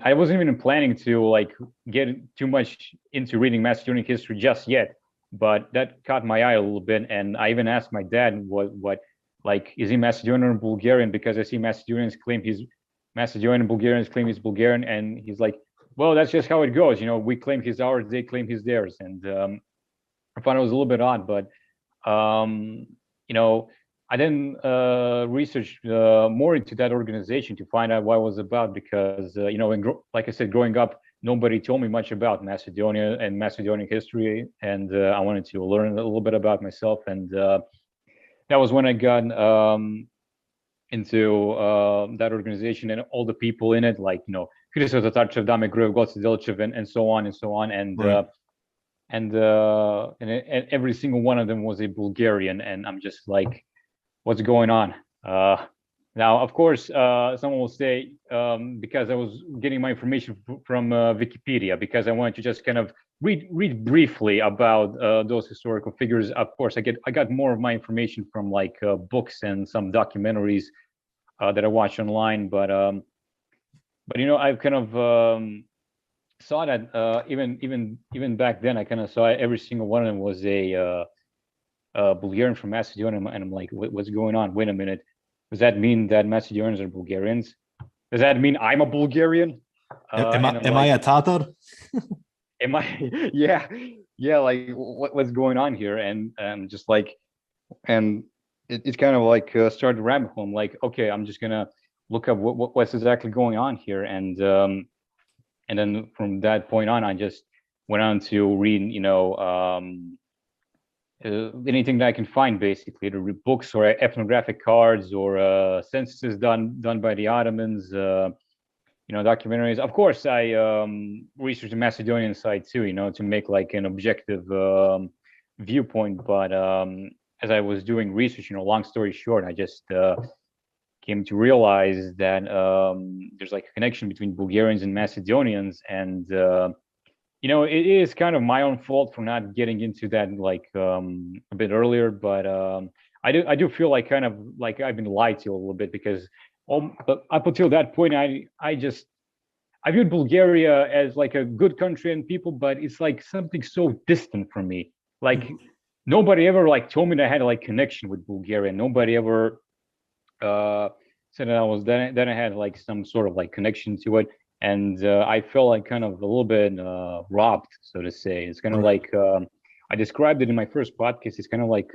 I wasn't even planning to like get too much into reading Macedonian history just yet, but that caught my eye a little bit, and I even asked my dad what like, is he Macedonian or Bulgarian, because I see Macedonian, Bulgarians claim he's Bulgarian, and he's like, well, that's just how it goes. We claim he's ours, they claim he's theirs, and I found it was a little bit odd, but um, you know, I then researched more into that organization to find out what it was about, because like I said, growing up, nobody told me much about Macedonia and Macedonian history, and I wanted to learn a little bit about myself, and that was when I got into that organization and all the people in it, like Christo Tatarchev, Dame Gruev, Goce Delchev, and so on and so on, Right. and every single one of them was a Bulgarian, and I'm just like, what's going on? Now, of course, someone will say, because I was getting my information from Wikipedia, because I wanted to just kind of read briefly about those historical figures. Of course, I got more of my information from like books and some documentaries that I watched online, but I've kind of saw that even back then, I kind of saw every single one of them was a Bulgarian from Macedonia, and I'm like, what's going on? Wait a minute. Does that mean that Macedonians are Bulgarians? Does that mean I'm a Bulgarian? Am And I I'm am I like, a Tatar? am I? Yeah, yeah. Like, what's going on here? And just like, and it's kind of like started to rabbit hole. I'm like, okay, I'm just gonna look up what's exactly going on here, and then from that point on, I just went on to read, anything that I can find, basically, to read books or ethnographic cards or censuses done by the Ottomans, documentaries. Of course, I researched the Macedonian side too, to make like an objective viewpoint. But as I was doing research, long story short, I just came to realize that there's like a connection between Bulgarians and Macedonians, and it is kind of my own fault for not getting into that like a bit earlier, but I do feel like kind of like I've been lied to a little bit, because up until that point, I viewed Bulgaria as like a good country and people, but it's like something so distant from me. Like, nobody ever like told me that I had like connection with Bulgaria. Nobody ever said that I had like some sort of like connection to it, and I felt like kind of a little bit robbed, so to say. It's kind of Right. like I described it in my first podcast. It's kind of like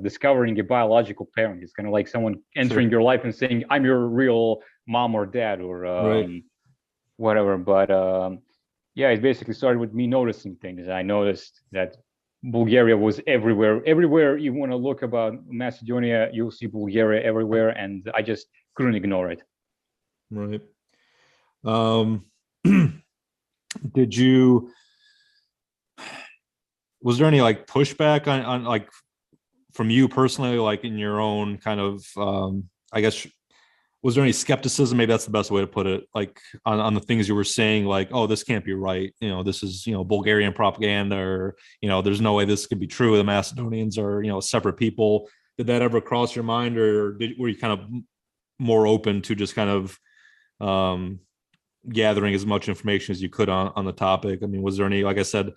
discovering a biological parent. It's kind of like someone Sure. entering your life and saying, "I'm your real mom or dad," or Right. whatever. But yeah, it basically started with me noticing things. I noticed that Bulgaria was everywhere. Everywhere you want to look about Macedonia, you'll see Bulgaria everywhere, and I just couldn't ignore it. Right. Um, did you, was there any like pushback on like from you personally, like in your own kind of, I guess, was there any skepticism? Maybe that's the best way to put it. Like on the things you were saying, like, oh, this can't be right. This is Bulgarian propaganda, or there's no way this could be true. The Macedonians are separate people. Did that ever cross your mind, or were you kind of more open to just kind of gathering as much information as you could on the topic? I mean, was there any, like I said,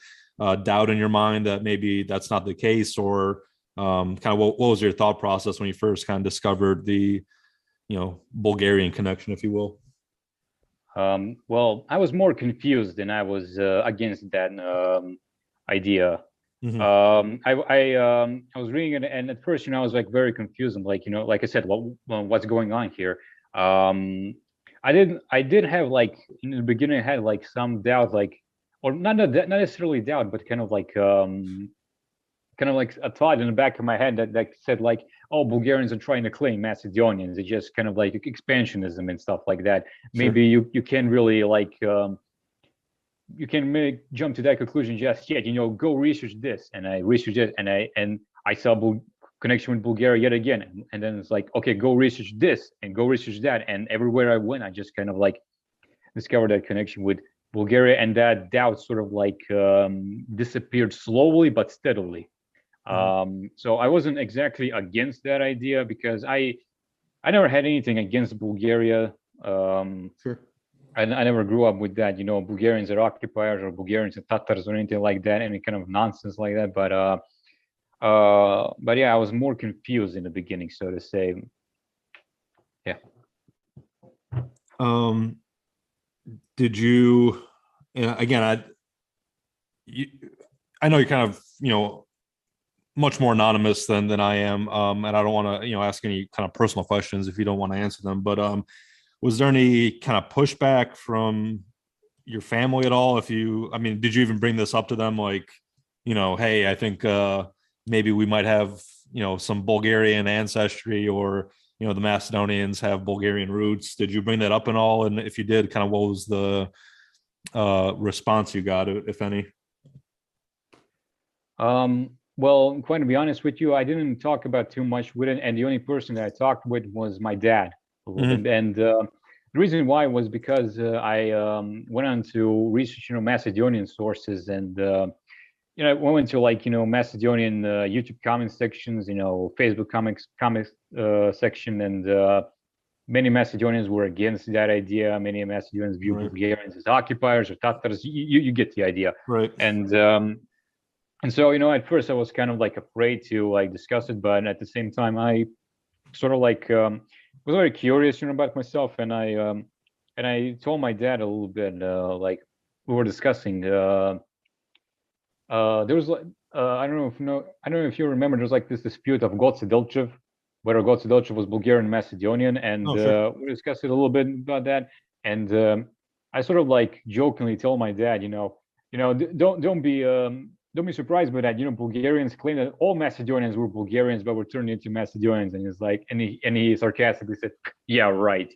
doubt in your mind that maybe that's not the case, or kind of what was your thought process when you first kind of discovered the Bulgarian connection, if you will? Well, I was more confused than I was against that idea. Mm-hmm. I was reading it, and at first, I was like very confused. I'm like, like I said, what's going on here? I did have like in the beginning, I had like some doubt, like, or not necessarily doubt, but kind of like a thought in the back of my head that said like, oh, Bulgarians are trying to claim Macedonians. It's just kind of like expansionism and stuff like that. Sure. Maybe you can't really like you can jump to that conclusion just yet. Go research this, and I researched it, and I saw connection with Bulgaria yet again, and then it's like, okay, go research this and go research that, and everywhere I went, I just kind of like discovered that connection with Bulgaria, and that doubt sort of like disappeared slowly but steadily. So I wasn't exactly against that idea, because I never had anything against Bulgaria. Sure. I never grew up with that, Bulgarians are occupiers, or Bulgarians are Tatars, or anything like that, any kind of nonsense like that. But yeah, I was more confused in the beginning, so to say. Yeah. Did you, again, I know you're kind of, much more anonymous than I am. And I don't want to, ask any kind of personal questions if you don't want to answer them, but was there any kind of pushback from your family at all? Did you even bring this up to them? Like, hey, I think maybe we might have, some Bulgarian ancestry, or, the Macedonians have Bulgarian roots. Did you bring that up at all? And if you did, kind of what was the response you got, if any? Well, quite to be honest with you, I didn't talk about too much with it, and the only person that I talked with was my dad. Mm-hmm. And the reason why was because I went on to research, Macedonian sources, and I went to like Macedonian YouTube comment sections, Facebook comics section, and many Macedonians were against that idea. Many Macedonians view Right. Bulgarians as occupiers or Tatars. You get the idea. Right. And so, at first I was kind of like afraid to like discuss it, but at the same time, I sort of like was very curious, about myself, and I told my dad a little bit, like we were discussing. There was like I don't know if you remember, there was like this dispute of Goce-Delchev, whether Goce-Delchev was Bulgarian, Macedonian, and Oh, sure. we discussed it a little bit about that, and I sort of like jokingly told my dad, don't be surprised by that. Bulgarians claim that all Macedonians were Bulgarians, but were turned into Macedonians. And he's like, and he sarcastically said, "Yeah, right."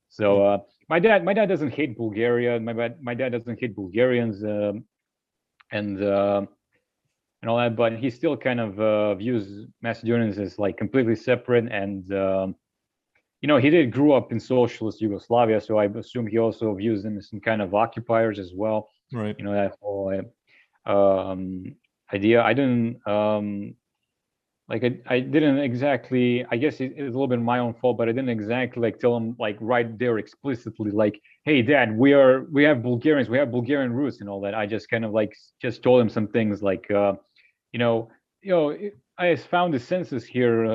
So my dad doesn't hate Bulgaria. My dad doesn't hate Bulgarians, and all that, but he still kind of views Macedonians as like completely separate. And he did grew up in socialist Yugoslavia, so I assume he also views them as some kind of occupiers as well. Right. That whole idea. I didn't I didn't exactly, I guess it's a little bit my own fault, but I didn't exactly like tell him like right there explicitly like, hey dad, we have Bulgarians, we have Bulgarian roots and all that. I just kind of like just told him some things like I found the census here,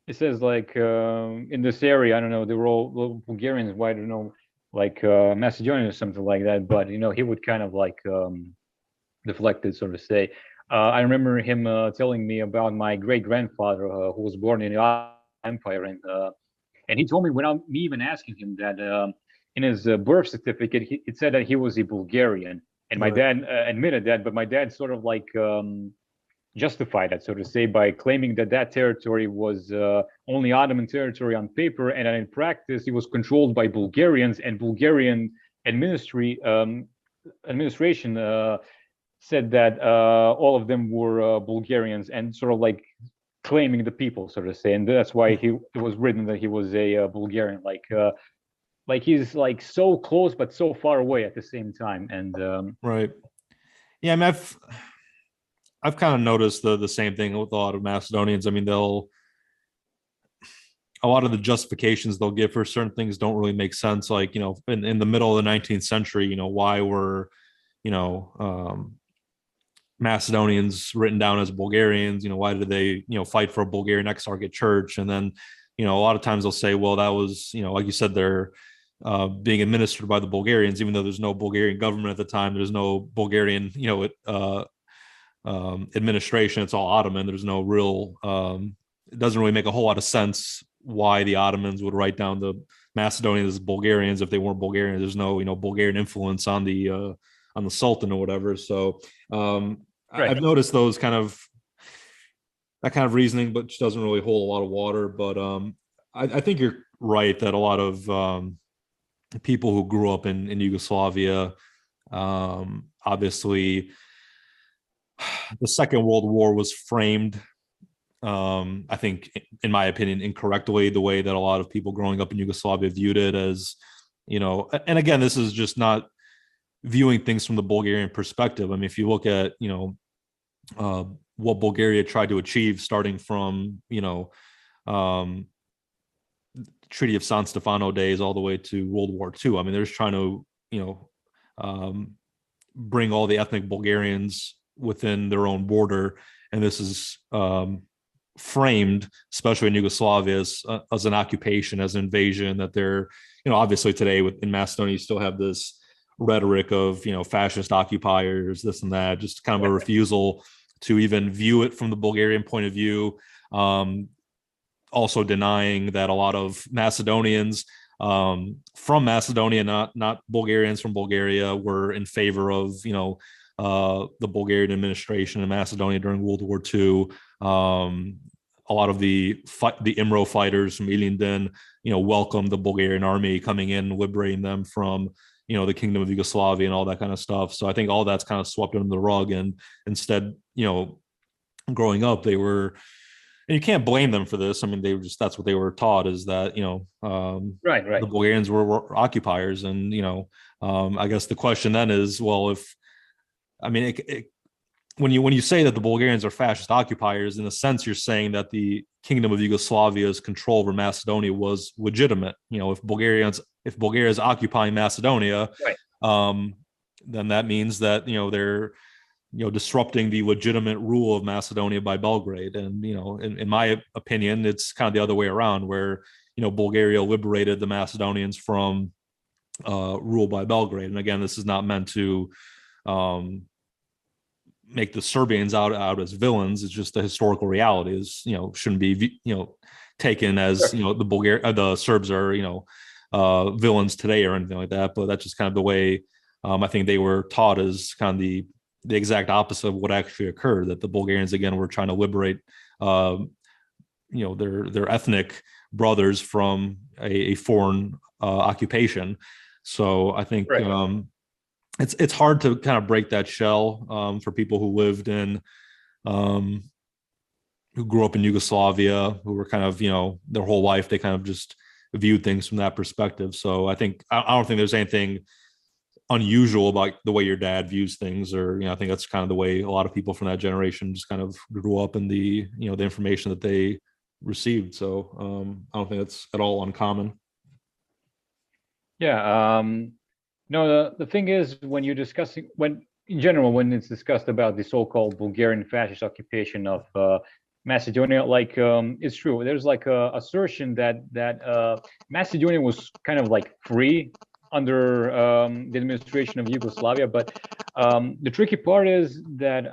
it says like in this area, I don't know, they were all Bulgarians, why I don't know, like Macedonian or something like that. But he would kind of like deflected, so to say. I remember him telling me about my great grandfather who was born in the Empire, and he told me without me even asking him that in his birth certificate it said that he was a Bulgarian, and my dad admitted that, but my dad sort of like justified that, so to say, by claiming that that territory was only Ottoman territory on paper, and in practice it was controlled by Bulgarians, and Bulgarian administration said that all of them were Bulgarians, and sort of like claiming the people, so to say, and that's why it was written that he was a Bulgarian, like he's like so close but so far away at the same time. And Right. Yeah, I mean, I've kind of noticed the same thing with a lot of Macedonians. I mean, a lot of the justifications they'll give for certain things don't really make sense. Like, in the middle of the 19th century, why were, you know, Macedonians written down as Bulgarians? Why did they, fight for a Bulgarian exarchate church? And then, a lot of times they'll say, well, that was, like you said, they're being administered by the Bulgarians, even though there's no Bulgarian government at the time. There's no Bulgarian, administration. It's all Ottoman. There's no real, it doesn't really make a whole lot of sense why the Ottomans would write down the Macedonians as Bulgarians if they weren't Bulgarian. There's no, Bulgarian influence on the Sultan or whatever. So Right. I've noticed that kind of reasoning, but just doesn't really hold a lot of water. But I think you're right that a lot of people who grew up in Yugoslavia, obviously, the Second World War was framed, I think, in my opinion, incorrectly, the way that a lot of people growing up in Yugoslavia viewed it as, and again, this is just not viewing things from the Bulgarian perspective. I mean, if you look at, what Bulgaria tried to achieve starting from, Treaty of San Stefano days all the way to World War II. I mean, they're just trying to, bring all the ethnic Bulgarians within their own border. And this is framed, especially in Yugoslavia, as an occupation, as an invasion, that they're, obviously today in Macedonia, you still have this rhetoric of, fascist occupiers, this and that, just kind of a refusal to even view it from the Bulgarian point of view. Also denying that a lot of Macedonians from Macedonia, not Bulgarians from Bulgaria, were in favor of, the Bulgarian administration in Macedonia during World War II. A lot of the IMRO fighters from Ilinden, welcomed the Bulgarian army coming in, liberating them from, the Kingdom of Yugoslavia and all that kind of stuff. So I think all that's kind of swept under the rug. And instead, growing up, they were, and you can't blame them for this. I mean, that's what they were taught, is that, right. the Bulgarians were occupiers. And, I guess the question then is, well, when you say that the Bulgarians are fascist occupiers, in a sense, you're saying that the Kingdom of Yugoslavia's control over Macedonia was legitimate. If Bulgaria is occupying Macedonia, Right. Then that means that, they're, disrupting the legitimate rule of Macedonia by Belgrade. And, in my opinion, it's kind of the other way around, where, Bulgaria liberated the Macedonians from rule by Belgrade. And again, this is not meant to make the Serbians out as villains. It's just the historical reality is, shouldn't be, taken as, the Serbs are, villains today or anything like that. But that's just kind of the way I think they were taught, as kind of the exact opposite of what actually occurred, that the Bulgarians, again, were trying to liberate, their ethnic brothers from a foreign occupation. So I think, Right. It's hard to kind of break that shell for people who lived in, who grew up in Yugoslavia, who were kind of, their whole life, they kind of just viewed things from that perspective. So I don't think there's anything unusual about the way your dad views things, or, I think that's kind of the way a lot of people from that generation just kind of grew up in the, the information that they received. So I don't think that's at all uncommon. Yeah. No, the thing is, when you're discussing, when it's discussed about the so-called Bulgarian fascist occupation of Macedonia, like, it's true. There's like a assertion that Macedonia was kind of like free under the administration of Yugoslavia, but the tricky part is that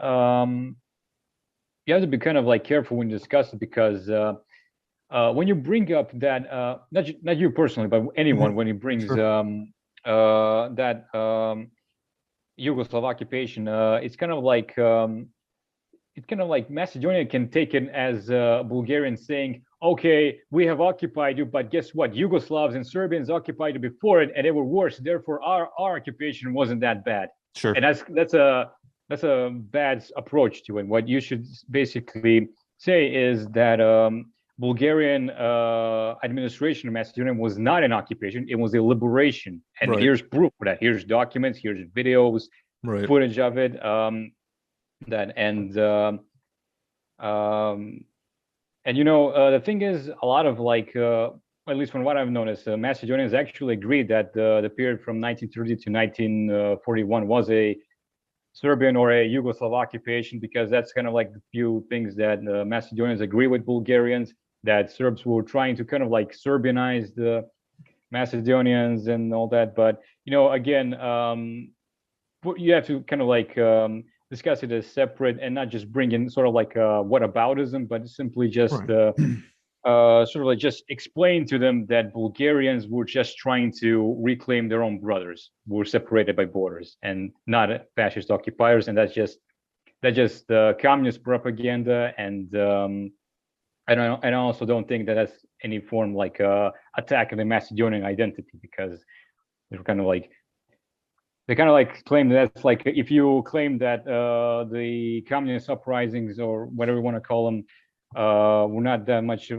you have to be kind of like careful when you discuss it, because when you bring up that, not you personally, but anyone, when he brings that Yugoslav occupation, it's kind of like Macedonia can take it as Bulgarians saying, okay, we have occupied you, but guess what? Yugoslavs and Serbians occupied you before it, and they were worse. Therefore, our occupation wasn't that bad. Sure. And that's a bad approach to it. What you should basically say is that Bulgarian administration of Macedonia was not an occupation; it was a liberation. And Right. here's proof for that. Here's documents. Here's videos, Right. footage of it. That and the thing is, a lot of at least from what I've noticed, Macedonians actually agreed that the period from 1930 to 1941 was a Serbian or a Yugoslav occupation, because that's kind of like the few things that Macedonians agree with Bulgarians, that Serbs were trying to kind of like Serbianize the Macedonians and all that. But again, you have to kind of like discuss it as separate and not just bring in sort of like whataboutism, but simply just Right. sort of like just explain to them that Bulgarians were just trying to reclaim their own brothers who were separated by borders and not fascist occupiers. And that's just communist propaganda. And I also don't think that that's any form like attack of the Macedonian identity, because they're kind of like claim that that's like, if you claim that the communist uprisings or whatever you want to call them were not that much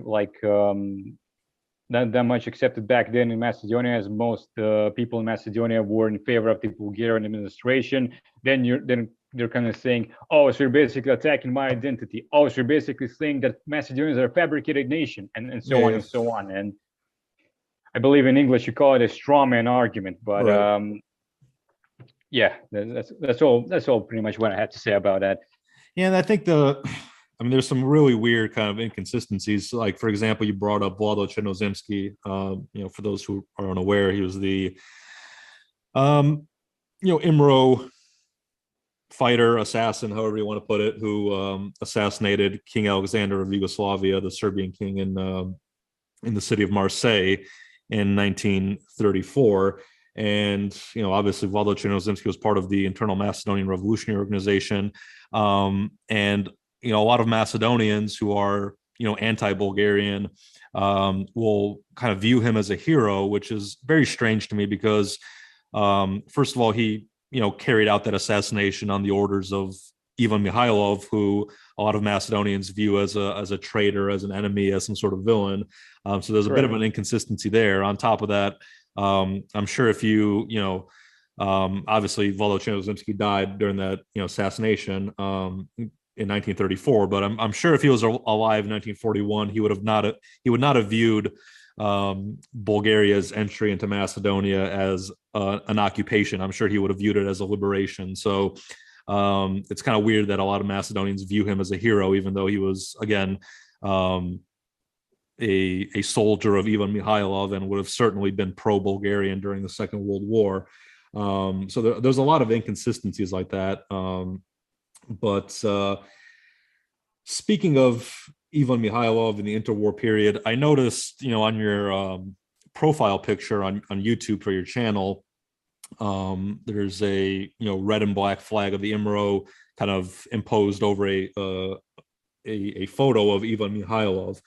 not that much accepted back then in Macedonia, as most people in Macedonia were in favor of the Bulgarian administration, then they're kind of saying, oh, so you're basically attacking my identity. Oh, so you're basically saying that Macedonians are a fabricated nation, and so on and so on. And I believe in English you call it a straw man argument, but Right. yeah, that's all pretty much what I have to say about that. Yeah, and I think there's some really weird kind of inconsistencies. Like, for example, you brought up Vlado Chernozemski. For those who are unaware, he was the, IMRO fighter, assassin, however you want to put it, who assassinated King Alexander of Yugoslavia, the Serbian king, in the city of Marseille in 1934. And obviously, Vlado Chernozemski was part of the Internal Macedonian Revolutionary Organization, and a lot of Macedonians who are anti-Bulgarian will kind of view him as a hero, which is very strange to me because first of all, he carried out that assassination on the orders of Ivan Mikhailov, who a lot of Macedonians view as a traitor, as an enemy, as some sort of villain. So there's a bit of an inconsistency there. On top of that, I'm sure if obviously Vlado Chernozemski died during that assassination in 1934, but I'm sure if he was alive in 1941, he would not have viewed Bulgaria's entry into Macedonia as an occupation. I'm sure he would have viewed it as a liberation. So it's kind of weird that a lot of Macedonians view him as a hero, even though he was, again, a soldier of Ivan Mikhailov and would have certainly been pro-Bulgarian during the Second World War. So there's a lot of inconsistencies like that. But speaking of Ivan Mikhailov in the interwar period, I noticed, on your profile picture on YouTube for your channel, there's a red and black flag of the IMRO kind of imposed over a photo of Ivan Mikhailov.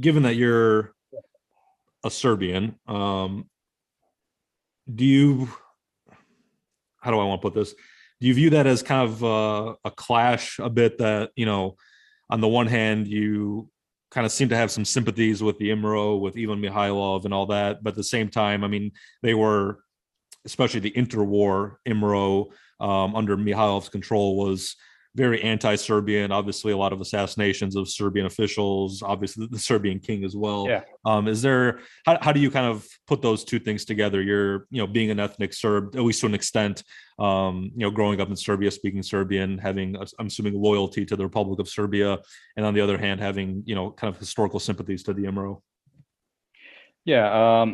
Given that you're a Serbian, do you, how do I want to put this? Do you view that as kind of a clash a bit, that, on the one hand, you kind of seem to have some sympathies with the IMRO, with Ivan Mikhailov and all that, but at the same time, I mean, they were, especially the interwar IMRO under Mihailov's control, was very anti-Serbian. Obviously, a lot of assassinations of Serbian officials. Obviously, the Serbian king as well. Yeah. Is there? How do you kind of put those two things together? You're, being an ethnic Serb, at least to an extent. Growing up in Serbia, speaking Serbian, having, I'm assuming, loyalty to the Republic of Serbia, and on the other hand, having kind of historical sympathies to the IMRO. Yeah.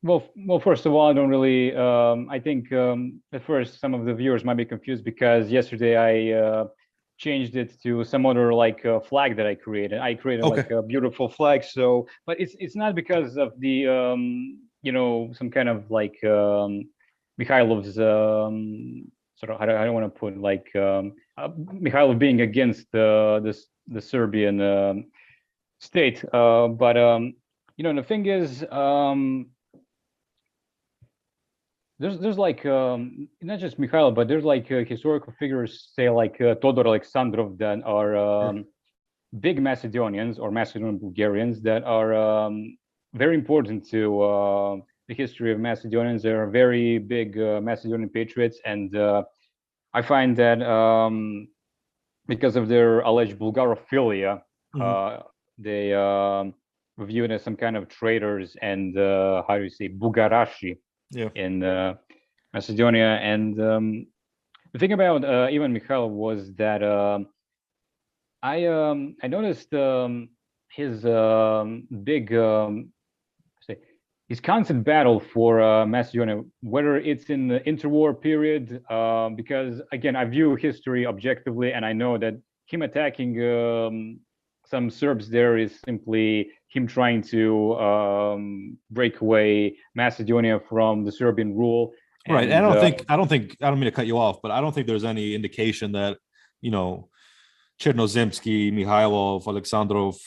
Well, first of all, I don't really. I think at first some of the viewers might be confused because yesterday I changed it to some other flag that I created. I created like a beautiful flag. So, but it's not because of the some kind of Mikhailov's sort of, I don't want to put Mikhailov being against the Serbian state. But the thing is. there's like not just Mikhail, but there's like historical figures, say like Todor Alexandrov, that are big Macedonians or Macedonian Bulgarians that are very important to the history of Macedonians. They are very big Macedonian patriots, and I find that because of their alleged Bulgarophilia, they were viewed as some kind of traitors and how do you say, Bugarashi in Macedonia. And the thing about Ivan Mikhailov was that I noticed his big his constant battle for Macedonia, whether it's in the interwar period, because again, I view history objectively, and I know that him attacking some Serbs there is simply him trying to break away Macedonia from the Serbian rule. Right. And I don't mean to cut you off, but I don't think there's any indication that, you know, Chernozemsky, Mikhailov, Alexandrov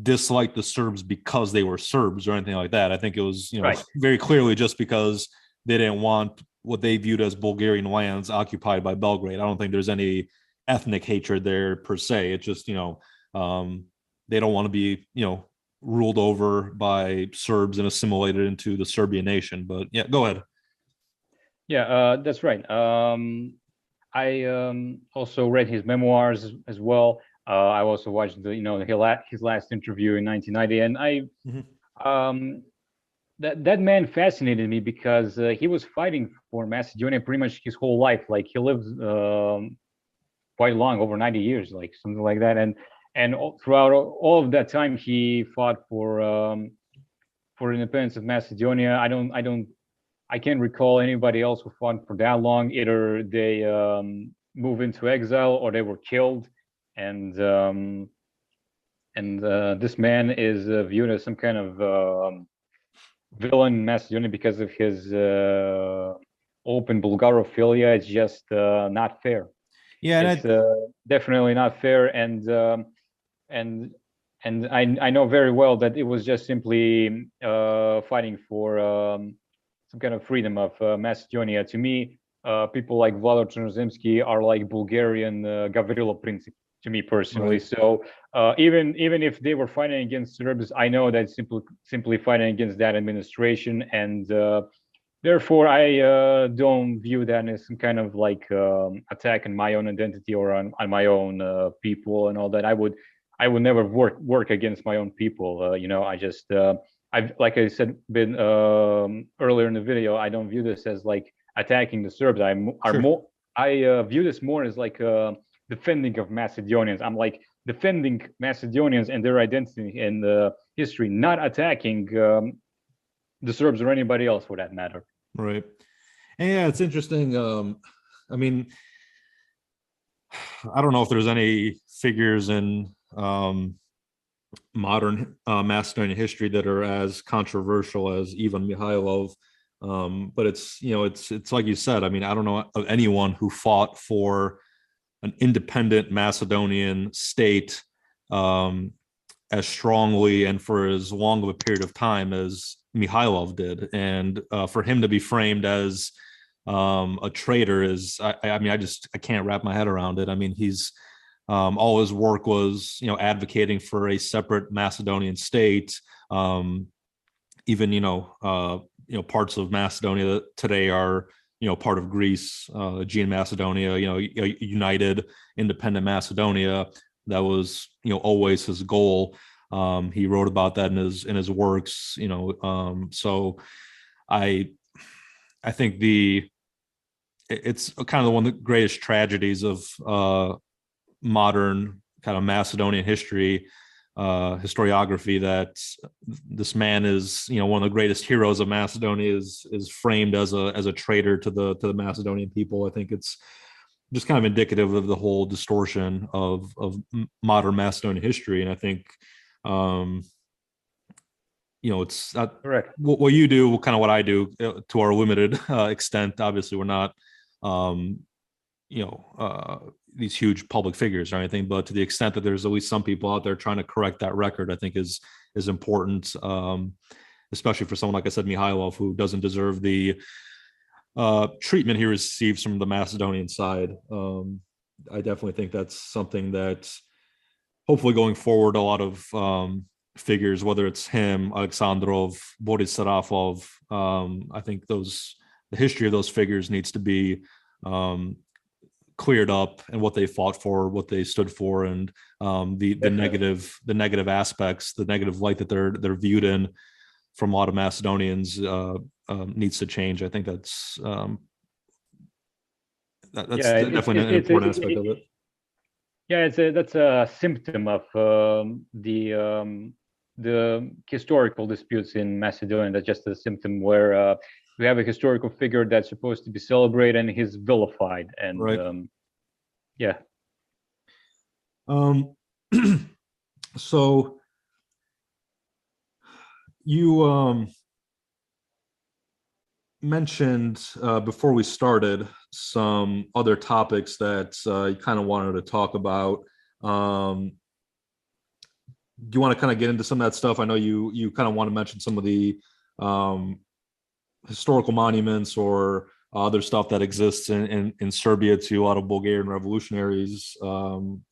disliked the Serbs because they were Serbs or anything like that. I think it was, you know, very clearly just because they didn't want what they viewed as Bulgarian lands occupied by Belgrade. I don't think there's any ethnic hatred there per se. It's just, you know, they don't want to be, you know, ruled over by Serbs and assimilated into the Serbian nation. But yeah, go ahead. Yeah, that's right. I also read his memoirs as well. I also watched his last interview in 1990, and that man fascinated me because he was fighting for Macedonia pretty much his whole life. Like he lived quite long, over 90 years, like something like that, and throughout all of that time, he fought for the independence of Macedonia. I can't recall anybody else who fought for that long. Either they moved into exile or they were killed, and this man is viewed as some kind of villain in Macedonia because of his open Bulgarophilia. It's just not fair. Yeah, it's definitely not fair, and I know very well that it was just simply fighting for some kind of freedom of Macedonia. To me, people like Vladar Chernozemsky are like Bulgarian Gavrilo Princip, to me personally. Right. So even if they were fighting against Serbs, I know that simply fighting against that administration, and therefore I don't view that as some kind of like attack on my own identity or on my own people and all that. I would never work against my own people. I just like I said earlier in the video, I don't view this as like attacking the Serbs. I view this more as like defending of Macedonians. I'm like defending Macedonians and their identity and history, not attacking the Serbs or anybody else for that matter. Right. And yeah, it's interesting. I mean, I don't know if there's any figures in modern Macedonian history that are as controversial as Ivan Mikhailov, but it's like you said. I mean, I don't know of anyone who fought for an independent Macedonian state as strongly and for as long of a period of time as Mikhailov did, and for him to be framed as a traitor is, I mean, I can't wrap my head around it. I mean, he's all his work was, advocating for a separate Macedonian state. Even, parts of Macedonia that today are, part of Greece, Aegean Macedonia, united, independent Macedonia. That was, always his goal. He wrote about that in his works, so I think it's kind of one of the greatest tragedies of modern kind of Macedonian history, historiography, that this man is, one of the greatest heroes of Macedonia is framed as a traitor to the Macedonian people. I think it's just kind of indicative of the whole distortion of modern Macedonian history. And I think, it's not correct. What you do, kind of what I do to our limited extent. Obviously, we're not, these huge public figures or anything, but to the extent that there's at least some people out there trying to correct that record, I think is important, especially for someone like I said, Mikhailov, who doesn't deserve the treatment he receives from the Macedonian side. I definitely think that's something that hopefully going forward, a lot of figures, whether it's him, Alexandrov, Boris Sarafov, I think the history of those figures needs to be cleared up, and what they fought for, what they stood for, and the negative aspects, the negative light that they're viewed in from a lot of Macedonians needs to change. I think that's definitely an important aspect of it. Yeah, that's a symptom of the historical disputes in Macedonia. That's just a symptom where we have a historical figure that's supposed to be celebrated and he's vilified, and right. Yeah. So you mentioned before we started some other topics that you kind of wanted to talk about. Do you want to kind of get into some of that stuff? I know you kind of want to mention some of the historical monuments or other stuff that exists in Serbia to a lot of Bulgarian revolutionaries. Is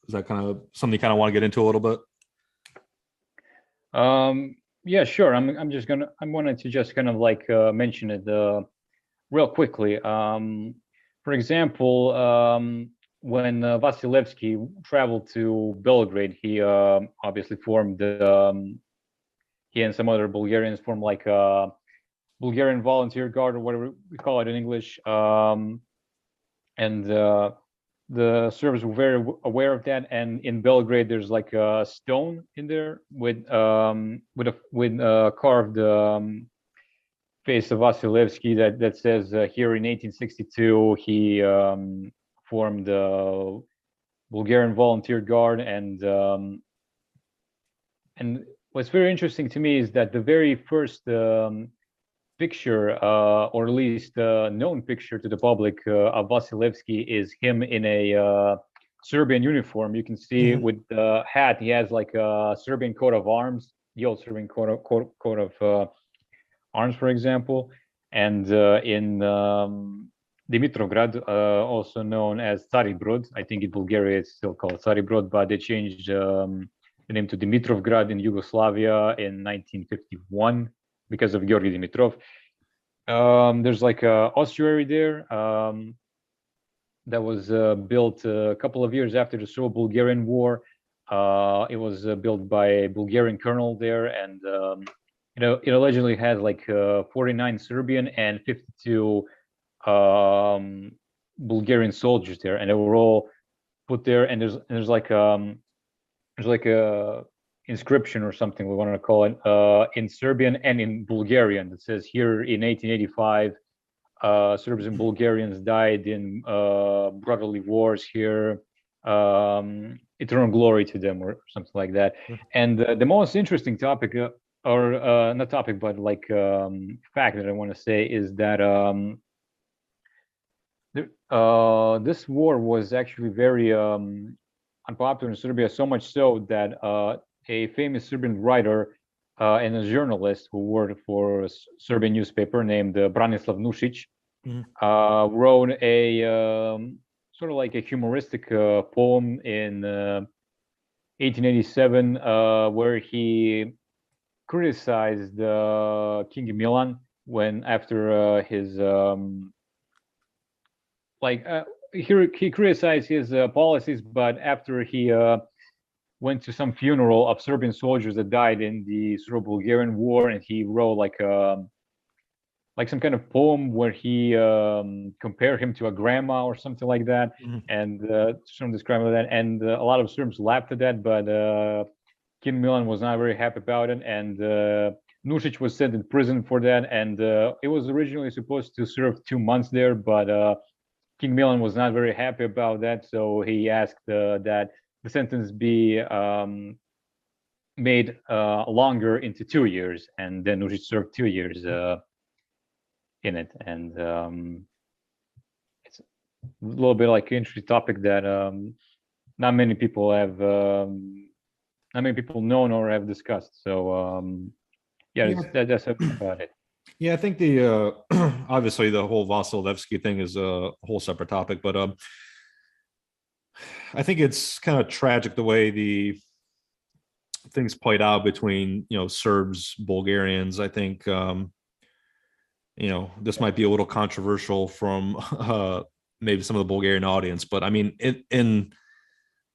that kind of something you kind of want to get into a little bit? Yeah, sure. I wanted to just kind of like mention it real quickly. For example, when Vasilevsky traveled to Belgrade, he obviously formed he and some other Bulgarians formed like a Bulgarian Volunteer Guard, or whatever we call it in English. And the Serbs were very aware of that. And in Belgrade, there's like a stone in there with carved face of Vasilevsky that says here in 1862 he formed the Bulgarian Volunteer Guard, and what's very interesting to me is that the very first picture, or at least known picture to the public of Vasilevsky, is him in a Serbian uniform. You can see with the hat, he has like a Serbian coat of arms, the old Serbian coat of arms, for example. And in Dimitrovgrad, also known as Stari I think in Bulgaria it's still called Stari but they changed the name to Dimitrovgrad in Yugoslavia in 1951 because of Georgi Dimitrov. There's like a ossuary there that was built a couple of years after the Serbo-Bulgarian War. It was built by a Bulgarian colonel there, and it allegedly had like 49 Serbian and 52 Bulgarian soldiers there, and they were all put there. And there's like a inscription or something we want to call it in Serbian and in Bulgarian that says here in 1885 Serbs and Bulgarians died in brotherly wars here, eternal glory to them, or something like that. And the most interesting topic or not topic but like fact that I want to say is that this war was actually very unpopular in Serbia, so much so that a famous Serbian writer and a journalist who worked for a Serbian newspaper named Branislav Nušić wrote a sort of like a humoristic poem in 1887 where he criticized King Milan when after his he criticized his policies, but after he went to some funeral of Serbian soldiers that died in the Serbo-Bulgarian War, and he wrote like some kind of poem where he compared him to a grandma or something like that, and some describing that, and a lot of Serbs laughed at that, but King Milan was not very happy about it, and Nušić was sent in prison for that, and it was originally supposed to serve 2 months there, but King Milan was not very happy about that, so he asked that the sentence be made longer into 2 years, and then Nušić served 2 years in it. And it's a little bit like an interesting topic that not many people have, not many people know or have discussed. So yeah, that's about it. Yeah, I think the obviously the whole Vasilevsky thing is a whole separate topic, but I think it's kind of tragic the way the things played out between Serbs, Bulgarians. I think this might be a little controversial from maybe some of the Bulgarian audience, but I mean, in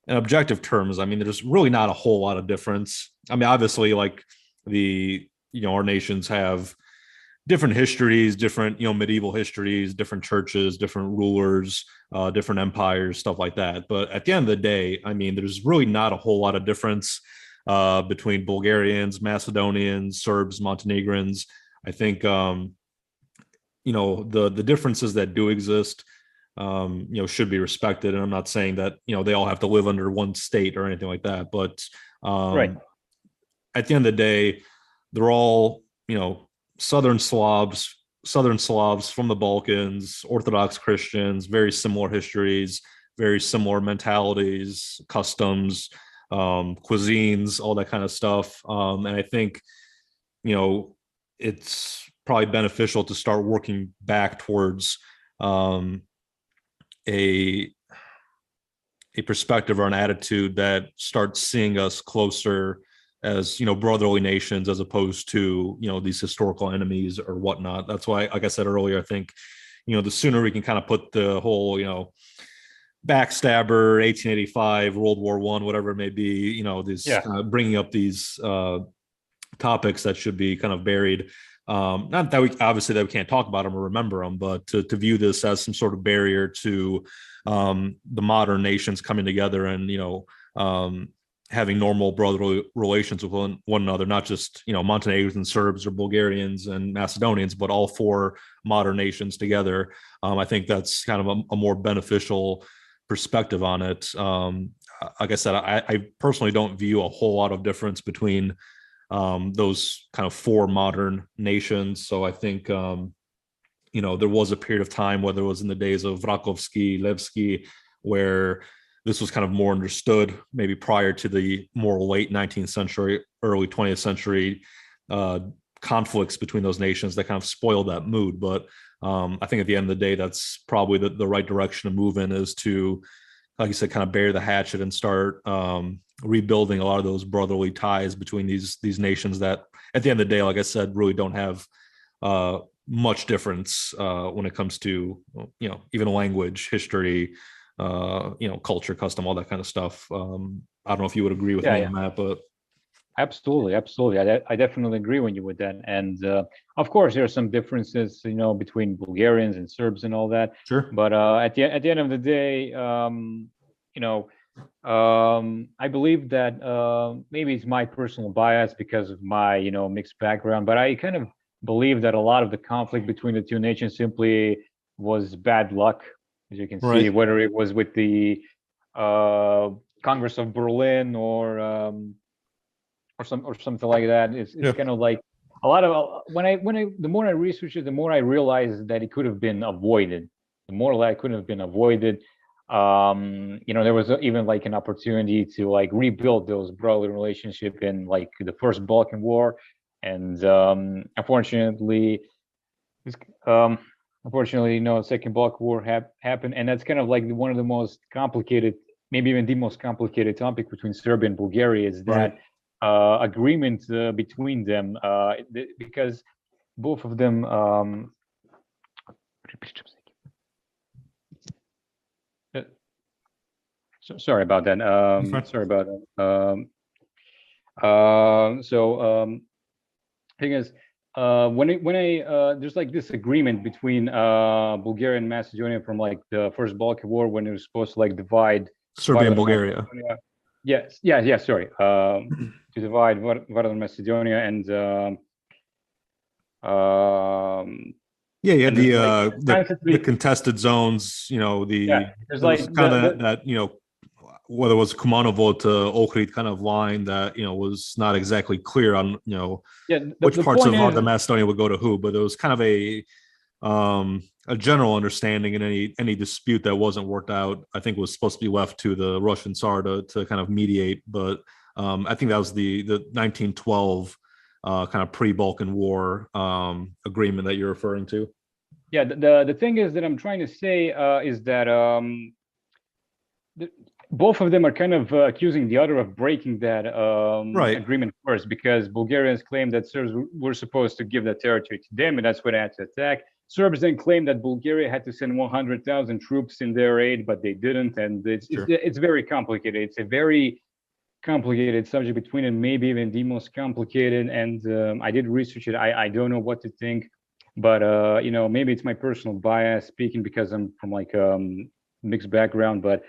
objective terms, I mean, there's really not a whole lot of difference. I mean, obviously, like our nations have different histories, different medieval histories, different churches, different rulers, different empires, stuff like that. But at the end of the day, I mean, there's really not a whole lot of difference between Bulgarians, Macedonians, Serbs, Montenegrins. I think the differences that do exist should be respected, and I'm not saying that they all have to live under one state or anything like that, but Right. at the end of the day, they're all southern Slavs from the Balkans, Orthodox Christians, very similar histories, very similar mentalities, customs, cuisines, all that kind of stuff. And I think it's probably beneficial to start working back towards a perspective or an attitude that starts seeing us closer as brotherly nations, as opposed to these historical enemies or whatnot. That's why, like I said earlier, I think the sooner we can kind of put the whole backstabber, 1885, World War I, whatever it may be, this bringing up these topics that should be kind of buried. Not that we obviously that we can't talk about them or remember them, but to view this as some sort of barrier to the modern nations coming together and having normal brotherly relations with one another, not just Montenegrins and Serbs or Bulgarians and Macedonians, but all four modern nations together. I think that's kind of a more beneficial perspective on it. Like I said, I personally don't view a whole lot of difference between those kind of four modern nations. So I think there was a period of time, whether it was in the days of Rakovsky, Levski, where this was kind of more understood, maybe prior to the more late 19th century, early 20th century conflicts between those nations that kind of spoiled that mood. But I think at the end of the day, that's probably the right direction to move in, is to, like you said, kind of bury the hatchet and start rebuilding a lot of those brotherly ties between these nations that, at the end of the day, like I said, really don't have much difference when it comes to even language, history, culture, custom, all that kind of stuff. I don't know if you would agree with me on that, but absolutely. I definitely agree with you with that. And of course, there are some differences, between Bulgarians and Serbs and all that. Sure. But at the end of the day, I believe that maybe it's my personal bias because of my mixed background, but I kind of believe that a lot of the conflict between the two nations simply was bad luck, as you can see, whether it was with the Congress of Berlin or something like that. It's kind of like a lot of the more I research it, the more I realize that it could have been avoided. The more that it could have been avoided. There was even like an opportunity to like rebuild those brotherly relationship in like the first Balkan War, and unfortunately, Second Balkan War happened, and that's kind of like one of the most complicated, maybe even the most complicated topic between Serbia and Bulgaria is that agreement between them, because both of them. Sorry about that. Sorry about that. Thing is, there's like this agreement between Bulgaria and Macedonia from like the first Balkan War, when it was supposed to like divide Serbia and Bulgaria. Yes. Sorry, to divide Vardar Macedonia and you had the contested zones. There's like kind of that whether it was Kumanovo to Ohrid kind of line that was not exactly clear on which parts of the Macedonia would go to who, but there was kind of a general understanding, in any dispute that wasn't worked out, I think was supposed to be left to the Russian Tsar to kind of mediate. But I think that was the 1912 kind of pre-Balkan War agreement that you're referring to. Yeah, the thing is that I'm trying to say is that both of them are kind of accusing the other of breaking that Right. agreement first, because Bulgarians claim that Serbs were supposed to give that territory to them, and that's why they had to attack. Serbs then claim that Bulgaria had to send 100,000 troops in their aid, but they didn't, and it's very complicated. It's a very complicated subject between them, maybe even the most complicated. And I did research it. I don't know what to think, but you know, maybe it's my personal bias speaking because I'm from like mixed background, but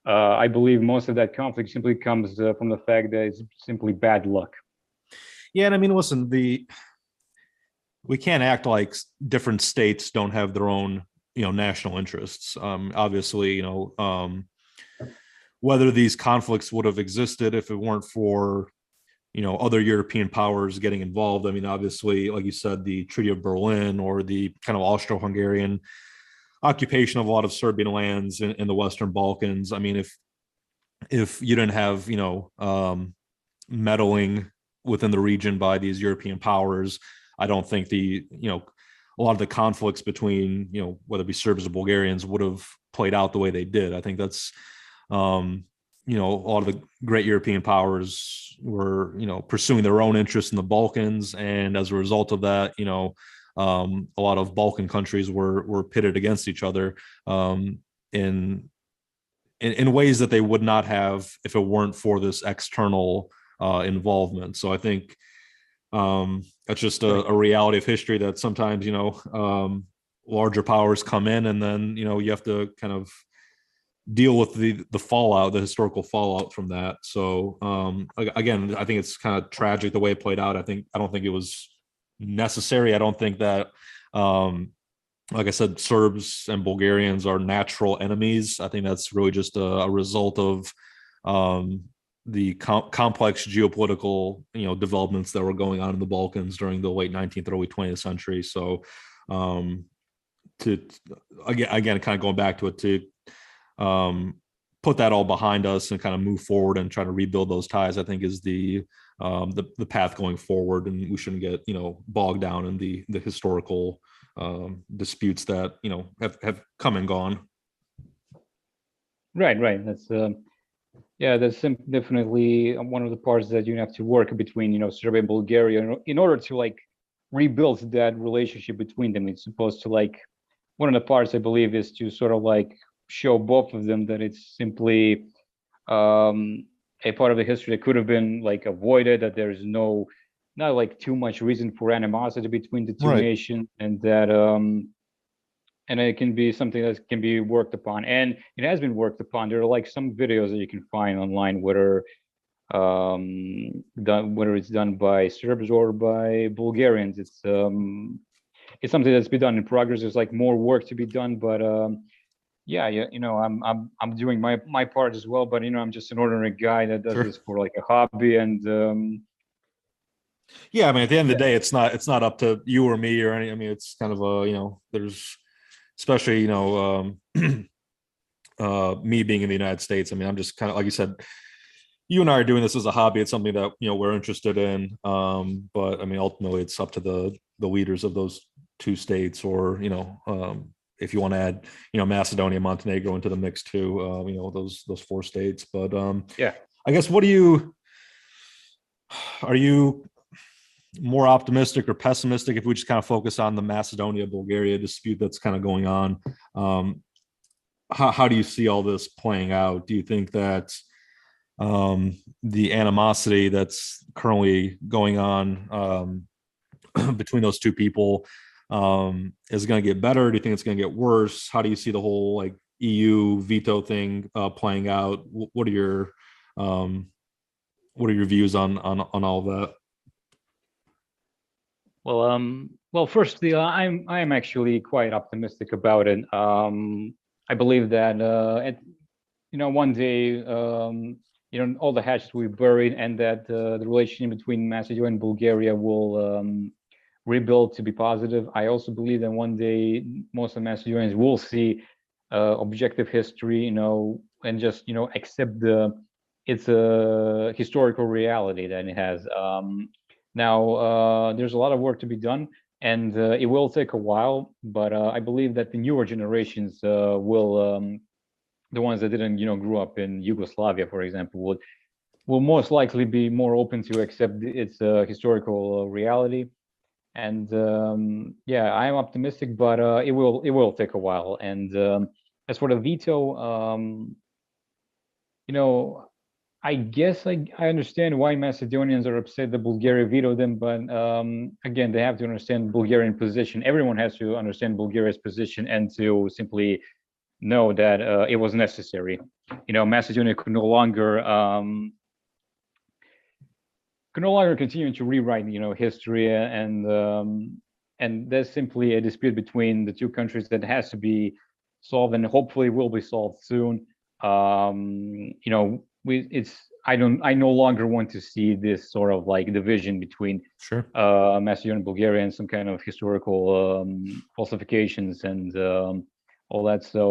I believe most of that conflict simply comes from the fact that it's simply bad luck. Yeah, and I mean, listen, we can't act like different states don't have their own, national interests. Obviously, whether these conflicts would have existed if it weren't for, other European powers getting involved. I mean, obviously, like you said, the Treaty of Berlin or the kind of Austro-Hungarian occupation of a lot of Serbian lands in the Western Balkans. I mean, if you didn't have, meddling within the region by these European powers, I don't think a lot of the conflicts between, whether it be Serbs or Bulgarians would have played out the way they did. I think that's, a lot of the great European powers were, pursuing their own interests in the Balkans. And as a result of that, a lot of Balkan countries were pitted against each other in ways that they would not have if it weren't for this external involvement. So I think that's just a reality of history that sometimes, larger powers come in and then, you have to kind of deal with the fallout, the historical fallout from that. So again, I think it's kind of tragic the way it played out. I don't think it was necessary. I don't think that like I said, Serbs and Bulgarians are natural enemies. I think that's really just a result of the complex geopolitical, developments that were going on in the Balkans during the late 19th, early 20th century. So to again, kind of going back to it, to put that all behind us and kind of move forward and try to rebuild those ties, I think is the path going forward. And we shouldn't get, bogged down in the historical disputes that, have come and gone. Right. That's yeah, that's definitely one of the parts that you have to work between, Serbia and Bulgaria in order to like rebuild that relationship between them. It's supposed to like, one of the parts I believe is to sort of like show both of them that it's simply a part of the history that could have been like avoided, that there's not like too much reason for animosity between the two nations, and that and it can be something that can be worked upon, and it has been worked upon. There are like some videos that you can find online, whether it's done by Serbs or by Bulgarians. It's something that's been done in progress. There's like more work to be done, but yeah, I'm doing my part as well. But I'm just an ordinary guy that does this for like a hobby, and yeah, I mean, at the end of the day, it's not up to you or me or any. I mean, it's kind of a there's, especially me being in the United States. I mean, I'm just kind of, like you said, you and I are doing this as a hobby. It's something that we're interested in. But I mean, ultimately, it's up to the leaders of those two states, or if you want to add Macedonia, Montenegro into the mix too. Those four states. But yeah, I guess are you more optimistic or pessimistic if we just kind of focus on the Macedonia Bulgaria dispute that's kind of going on? How do you see all this playing out? Do you think that the animosity that's currently going on between those two people is going to get better? Do you think it's going to get worse? How do you see the whole like EU veto thing playing out? What are your views on all of that? Well, firstly, I am actually quite optimistic about it. I believe that one day all the hatches will be buried, and that the relationship between Macedonia and Bulgaria will rebuild to be positive. I also believe that one day most of Macedonians will see objective history, and just accept its historical reality that it has. Now, there's a lot of work to be done, and it will take a while, but I believe that the newer generations the ones that didn't, grew up in Yugoslavia, for example, will most likely be more open to accept its historical reality. And yeah, I'm optimistic, but it will take a while. And as for the veto, you know, I guess I understand why Macedonians are upset that Bulgaria vetoed them, but again, they have to understand Bulgarian position. Everyone has to understand Bulgaria's position and to simply know that it was necessary. Macedonia could no longer continue to rewrite, history, and there's simply a dispute between the two countries that has to be solved, and hopefully will be solved soon. I no longer want to see this sort of like division between Sure. Macedonia and Bulgaria and some kind of historical falsifications and all that. So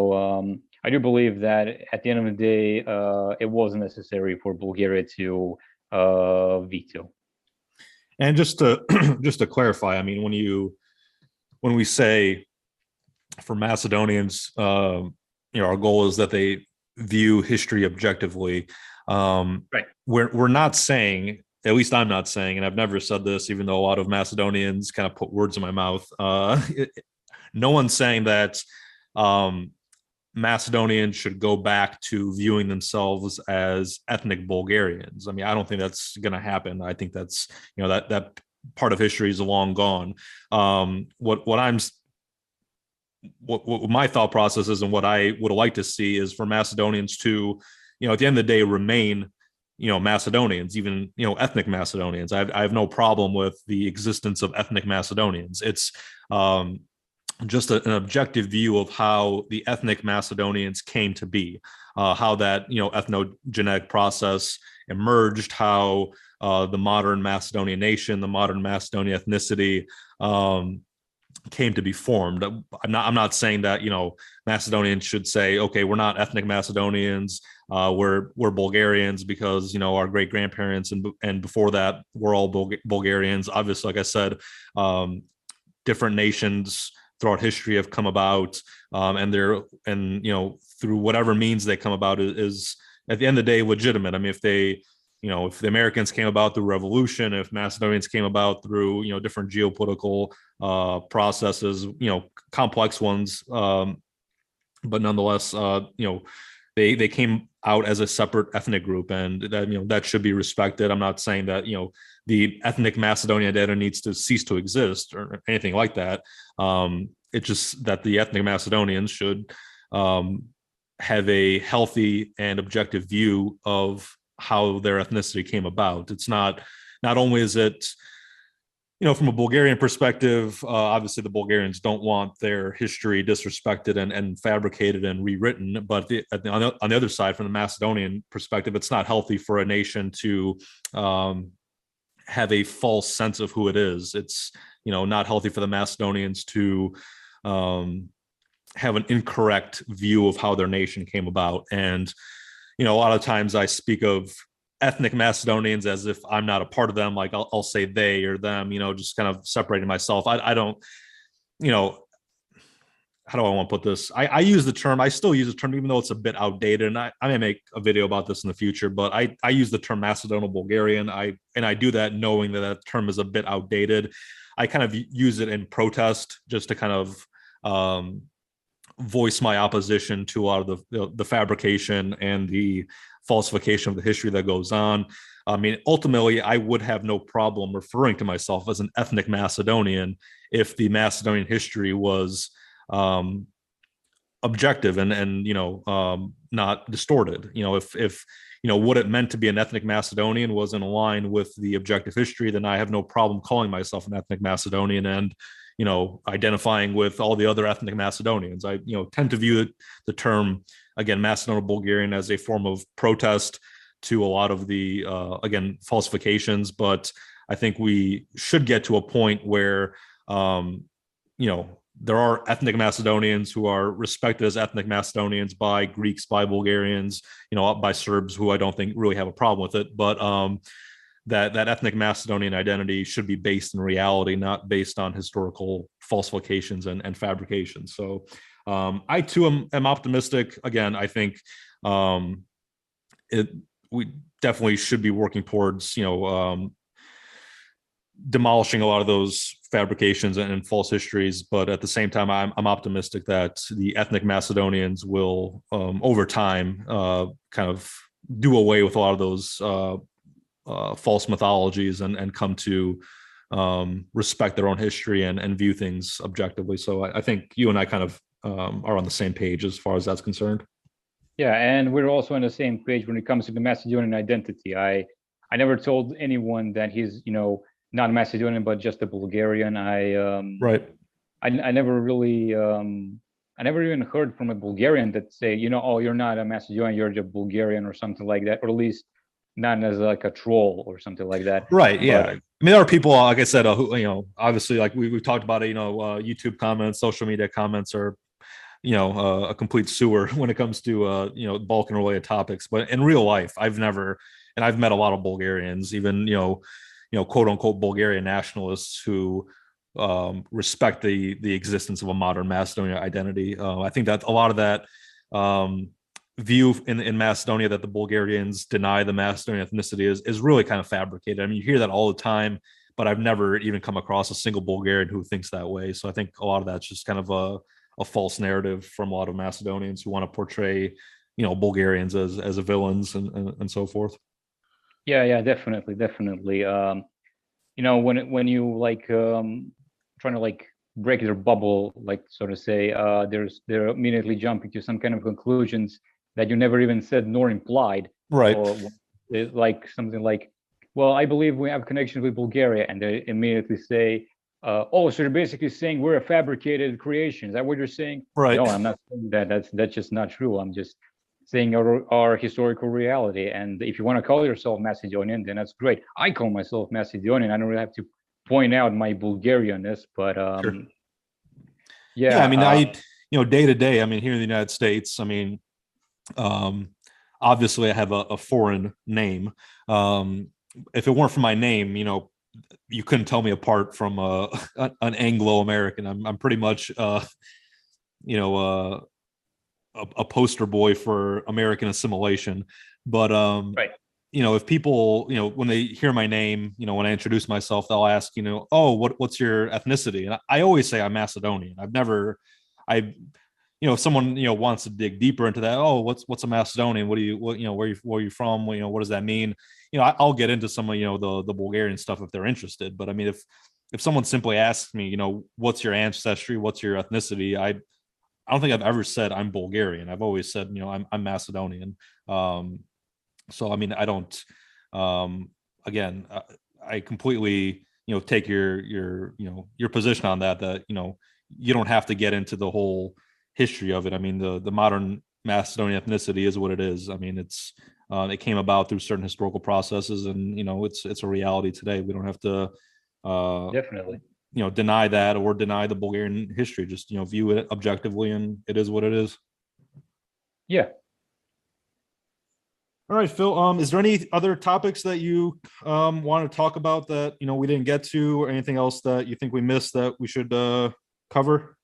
I do believe that at the end of the day, it was necessary for Bulgaria to veto. And just to just to clarify, I mean, when we say for Macedonians, our goal is that they view history objectively. Right. We're not saying, at least I'm not saying, and I've never said this, even though a lot of Macedonians kind of put words in my mouth. No one's saying that Macedonians should go back to viewing themselves as ethnic Bulgarians. I mean, I don't think that's going to happen. I think that's, that part of history is long gone. What my thought process is, and what I would like to see is for Macedonians to, at the end of the day, remain, Macedonians, even, ethnic Macedonians. I have no problem with the existence of ethnic Macedonians. It's just an objective view of how the ethnic Macedonians came to be, how that, ethnogenetic process emerged, how the modern Macedonian nation, the modern Macedonian ethnicity came to be formed. I'm not saying that, Macedonians should say, okay, we're not ethnic Macedonians, we're Bulgarians because, our great grandparents and before that we're all Bulgarians. Obviously, like I said, different nations throughout history have come about, and through whatever means they come about is at the end of the day legitimate. I mean, if the Americans came about through revolution, if Macedonians came about through, different geopolitical processes, complex ones, but nonetheless, they came out as a separate ethnic group, and that, that should be respected. I'm not saying that, the ethnic Macedonian data needs to cease to exist or anything like that. It's just that the ethnic Macedonians should have a healthy and objective view of how their ethnicity came about. It's not only is it, from a Bulgarian perspective, obviously the Bulgarians don't want their history disrespected and fabricated and rewritten. But on the other side, from the Macedonian perspective, it's not healthy for a nation to have a false sense of who it is. It's, not healthy for the Macedonians to have an incorrect view of how their nation came about. And, a lot of times I speak of ethnic Macedonians as if I'm not a part of them. Like I'll say they or them, just kind of separating myself. I don't, how do I want to put this? I use the term, I still use the term, even though it's a bit outdated. And I may make a video about this in the future, but I use the term Macedonian Bulgarian. I do that knowing that term is a bit outdated. I kind of use it in protest just to kind of voice my opposition to a lot of the fabrication and the falsification of the history that goes on. I mean, ultimately, I would have no problem referring to myself as an ethnic Macedonian if the Macedonian history was objective and not distorted. If what it meant to be an ethnic Macedonian was in line with the objective history, then I have no problem calling myself an ethnic Macedonian and identifying with all the other ethnic Macedonians. I tend to view the term, again, Macedonian Bulgarian, as a form of protest to a lot of the again, falsifications. But I think we should get to a point where there are ethnic Macedonians who are respected as ethnic Macedonians by Greeks, by Bulgarians, by Serbs, who I don't think really have a problem with it. But that ethnic Macedonian identity should be based in reality, not based on historical falsifications and fabrications. So I too am optimistic. Again, I think we definitely should be working towards demolishing a lot of those fabrications and false histories. But at the same time, I'm optimistic that the ethnic Macedonians will, over time, kind of do away with a lot of those false mythologies and come to respect their own history and view things objectively. So I think you and I kind of are on the same page as far as that's concerned. Yeah, and we're also on the same page when it comes to the Macedonian identity. I never told anyone that he's not Macedonian but just a Bulgarian. Right. I never really I never even heard from a Bulgarian that say oh, you're not a Macedonian, you're just Bulgarian or something like that, or at least not as like a troll or something like that. Right. Yeah. I mean, there are people, like I said, who, obviously, like we've talked about it, YouTube comments, social media comments are, a complete sewer when it comes to, Balkan related topics. But in real life, I've met a lot of Bulgarians, even, quote unquote Bulgarian nationalists who respect the existence of a modern Macedonian identity. I think that a lot of that view in Macedonia that the Bulgarians deny the Macedonian ethnicity is really kind of fabricated. I mean, you hear that all the time, but I've never even come across a single Bulgarian who thinks that way. So I think a lot of that's just kind of a false narrative from a lot of Macedonians who want to portray, Bulgarians as villains and so forth. Yeah, definitely. When you like trying to like break their bubble, like so to say, they're immediately jumping to some kind of conclusions that you never even said nor implied. Right. Or like something like, well, I believe we have connection with Bulgaria, and they immediately say, oh, so you're basically saying we're a fabricated creation. Is that what you're saying? Right. No, I'm not saying that. That's just not true. I'm just saying our historical reality. And if you want to call yourself Macedonian, then that's great. I call myself Macedonian. I don't really have to point out my Bulgarianness, but Sure. yeah. I mean, day to day, I mean, here in the United States, I mean, obviously I have a foreign name. If it weren't for my name, you couldn't tell me apart from an Anglo-American. I'm pretty much, a poster boy for American assimilation. But right. If people, when they hear my name, when I introduce myself, they'll ask, oh, what's your ethnicity? And I always say I'm Macedonian. If someone, wants to dig deeper into that, oh, what's a Macedonian? Where are you from? What does that mean? I'll get into some of, the Bulgarian stuff if they're interested. But I mean, if someone simply asks me, what's your ancestry? What's your ethnicity? I don't think I've ever said I'm Bulgarian. I've always said, I'm Macedonian. So, I mean, I don't, again, I completely, take your position on that, you don't have to get into the whole history of it. I mean, the modern Macedonian ethnicity is what it is. I mean, it came about through certain historical processes, and, it's a reality today. We don't have to, definitely, deny that or deny the Bulgarian history. Just, view it objectively, and it is what it is. Yeah. All right, Phil. Is there any other topics that you want to talk about that we didn't get to, or anything else that you think we missed that we should cover?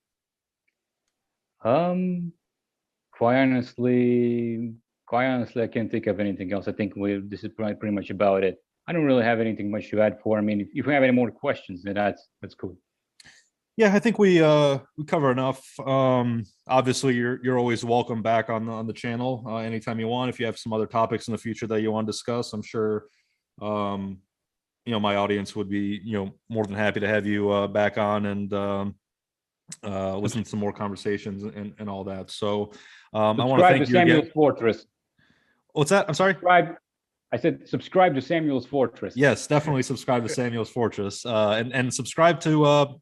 Quite honestly, I can't think of anything else. I think this is pretty much about it. I don't really have anything much to add for. I mean, if you have any more questions, then that's cool. Yeah, I think we cover enough. Obviously, you're always welcome back on the channel anytime you want. If you have some other topics in the future that you want to discuss, I'm sure my audience would be more than happy to have you back on and listen to some more conversations and all that. So I want to thank you Samuel's again. Fortress. What's that? I'm sorry. I said subscribe to Samuel's Fortress. Yes, definitely subscribe to Samuel's Fortress and subscribe to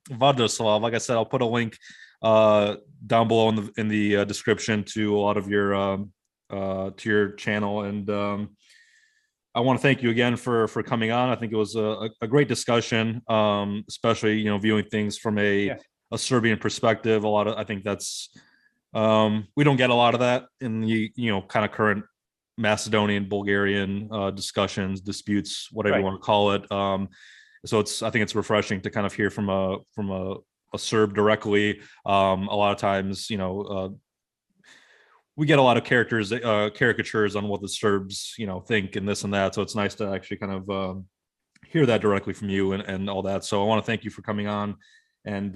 VardarSlav. Like I said, I'll put a link down below in the description to a lot of your to your channel. And I want to thank you again for coming on. I think it was a great discussion, especially viewing things from a Serbian perspective. I think that's we don't get a lot of that in the kind of current Macedonian, Bulgarian discussions, disputes, whatever you Right. want to call it. So I think it's refreshing to kind of hear from a Serb directly. A lot of times, we get a lot of caricatures on what the Serbs, think and this and that. So it's nice to actually kind of hear that directly from you and all that. So I want to thank you for coming on and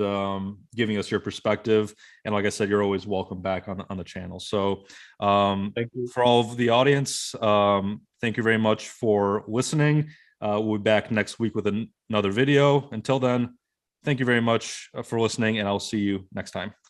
giving us your perspective. And like I said, you're always welcome back on the channel. So Thank you. for all of the audience, thank you very much for listening. We'll be back next week with another video. Until then, thank you very much for listening, and I'll see you next time.